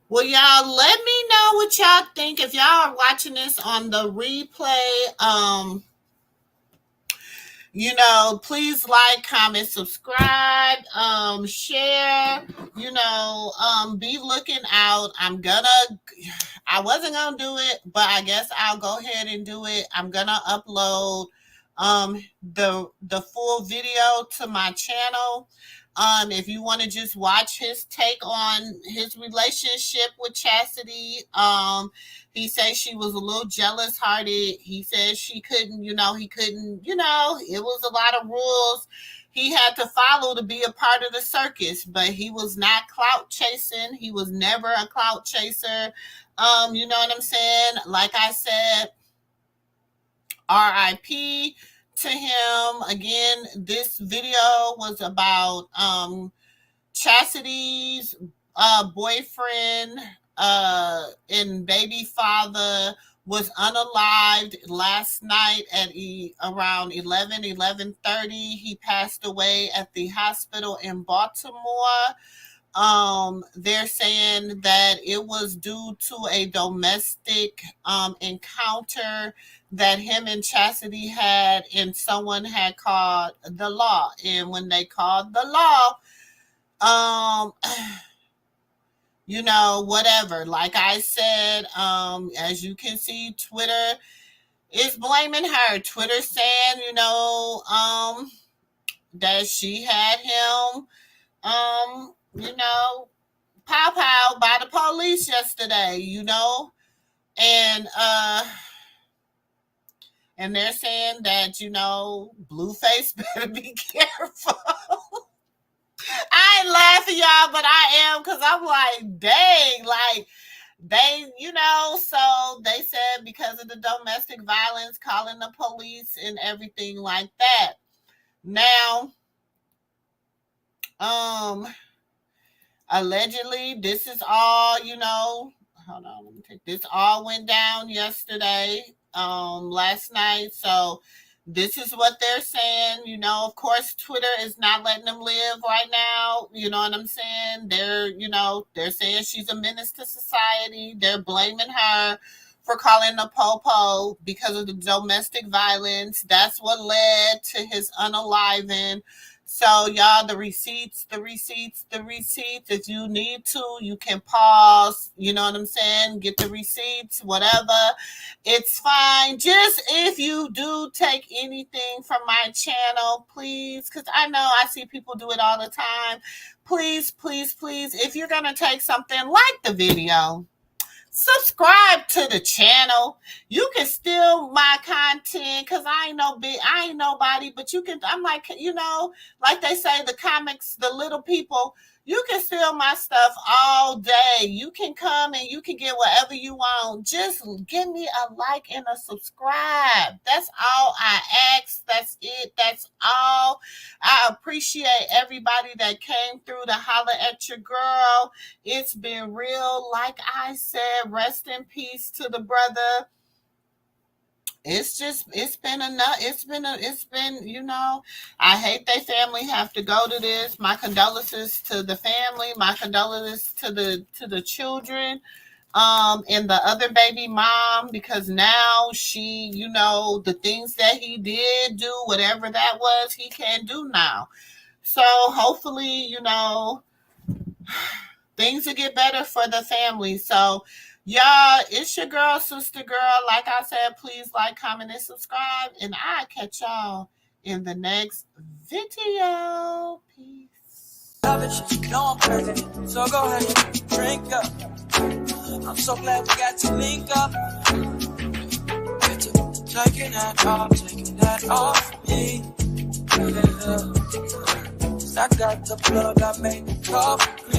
Well, y'all, let me know what y'all think. If y'all are watching this on the replay, you know, please like, comment, subscribe, share, you know, be looking out. I wasn't going to do it, but I guess I'll go ahead and do it. I'm going to upload the full video to my channel. If you want to just watch his take on his relationship with Chasity, he says she was a little jealous hearted. He says he couldn't, it was a lot of rules he had to follow to be a part of the circus, but he was not clout chasing. He was never a clout chaser. You know what I'm saying? Like I said, RIP to him. Again, this video was about Chastity's boyfriend and baby father was unalived last night at around 11:30. He passed away at the hospital in Baltimore. They're saying that it was due to a domestic encounter that him and Chasity had, and someone had called the law. And when they called the law, you know, whatever. Like I said, as you can see, Twitter is blaming her. Twitter saying, you know, that she had him, you know, pow by the police yesterday, you know, and they're saying that, you know, Blueface better be careful. I ain't laughing, y'all, but I am, because I'm like, dang, like, they, you know, so they said because of the domestic violence, calling the police and everything like that. Now, allegedly, this is all, you know, hold on, let me take this. All went down yesterday, last night. So this is what they're saying. You know, of course, Twitter is not letting them live right now. You know what I'm saying? They're saying she's a menace to society. They're blaming her for calling the popo because of the domestic violence. That's what led to his unaliving. So y'all, the receipts. If you need to, you can pause. You know what I'm saying? Get the receipts, whatever. It's fine. Just if you do take anything from my channel, please, because I know I see people do it all the time. Please, if you're going to take something, like the video, subscribe to the channel. You can steal my content because I ain't nobody, but you can, I'm like, you know, like they say, the comics, the little people, you can steal my stuff all day. You can come and you can get whatever you want. Just give me a like and a subscribe. That's all I ask. That's it. That's all. I appreciate everybody that came through to holler at your girl. It's been real. Like I said, rest in peace to the brother. It's been enough. It's been, you know, I hate they family have to go to this. My condolences to the family. My condolences to the children, and the other baby mom, because now she, you know, the things that he did do, whatever that was, he can't do now. So hopefully, you know, things will get better for the family. So y'all, it's your girl, sister girl. Like I said, please like, comment, and subscribe. And I'll catch y'all in the next video. Peace. Love it, you know I'm perfect. So go ahead, drink up. I'm so glad we got to link up. Taking that off me. I got the plug, I made the coffee.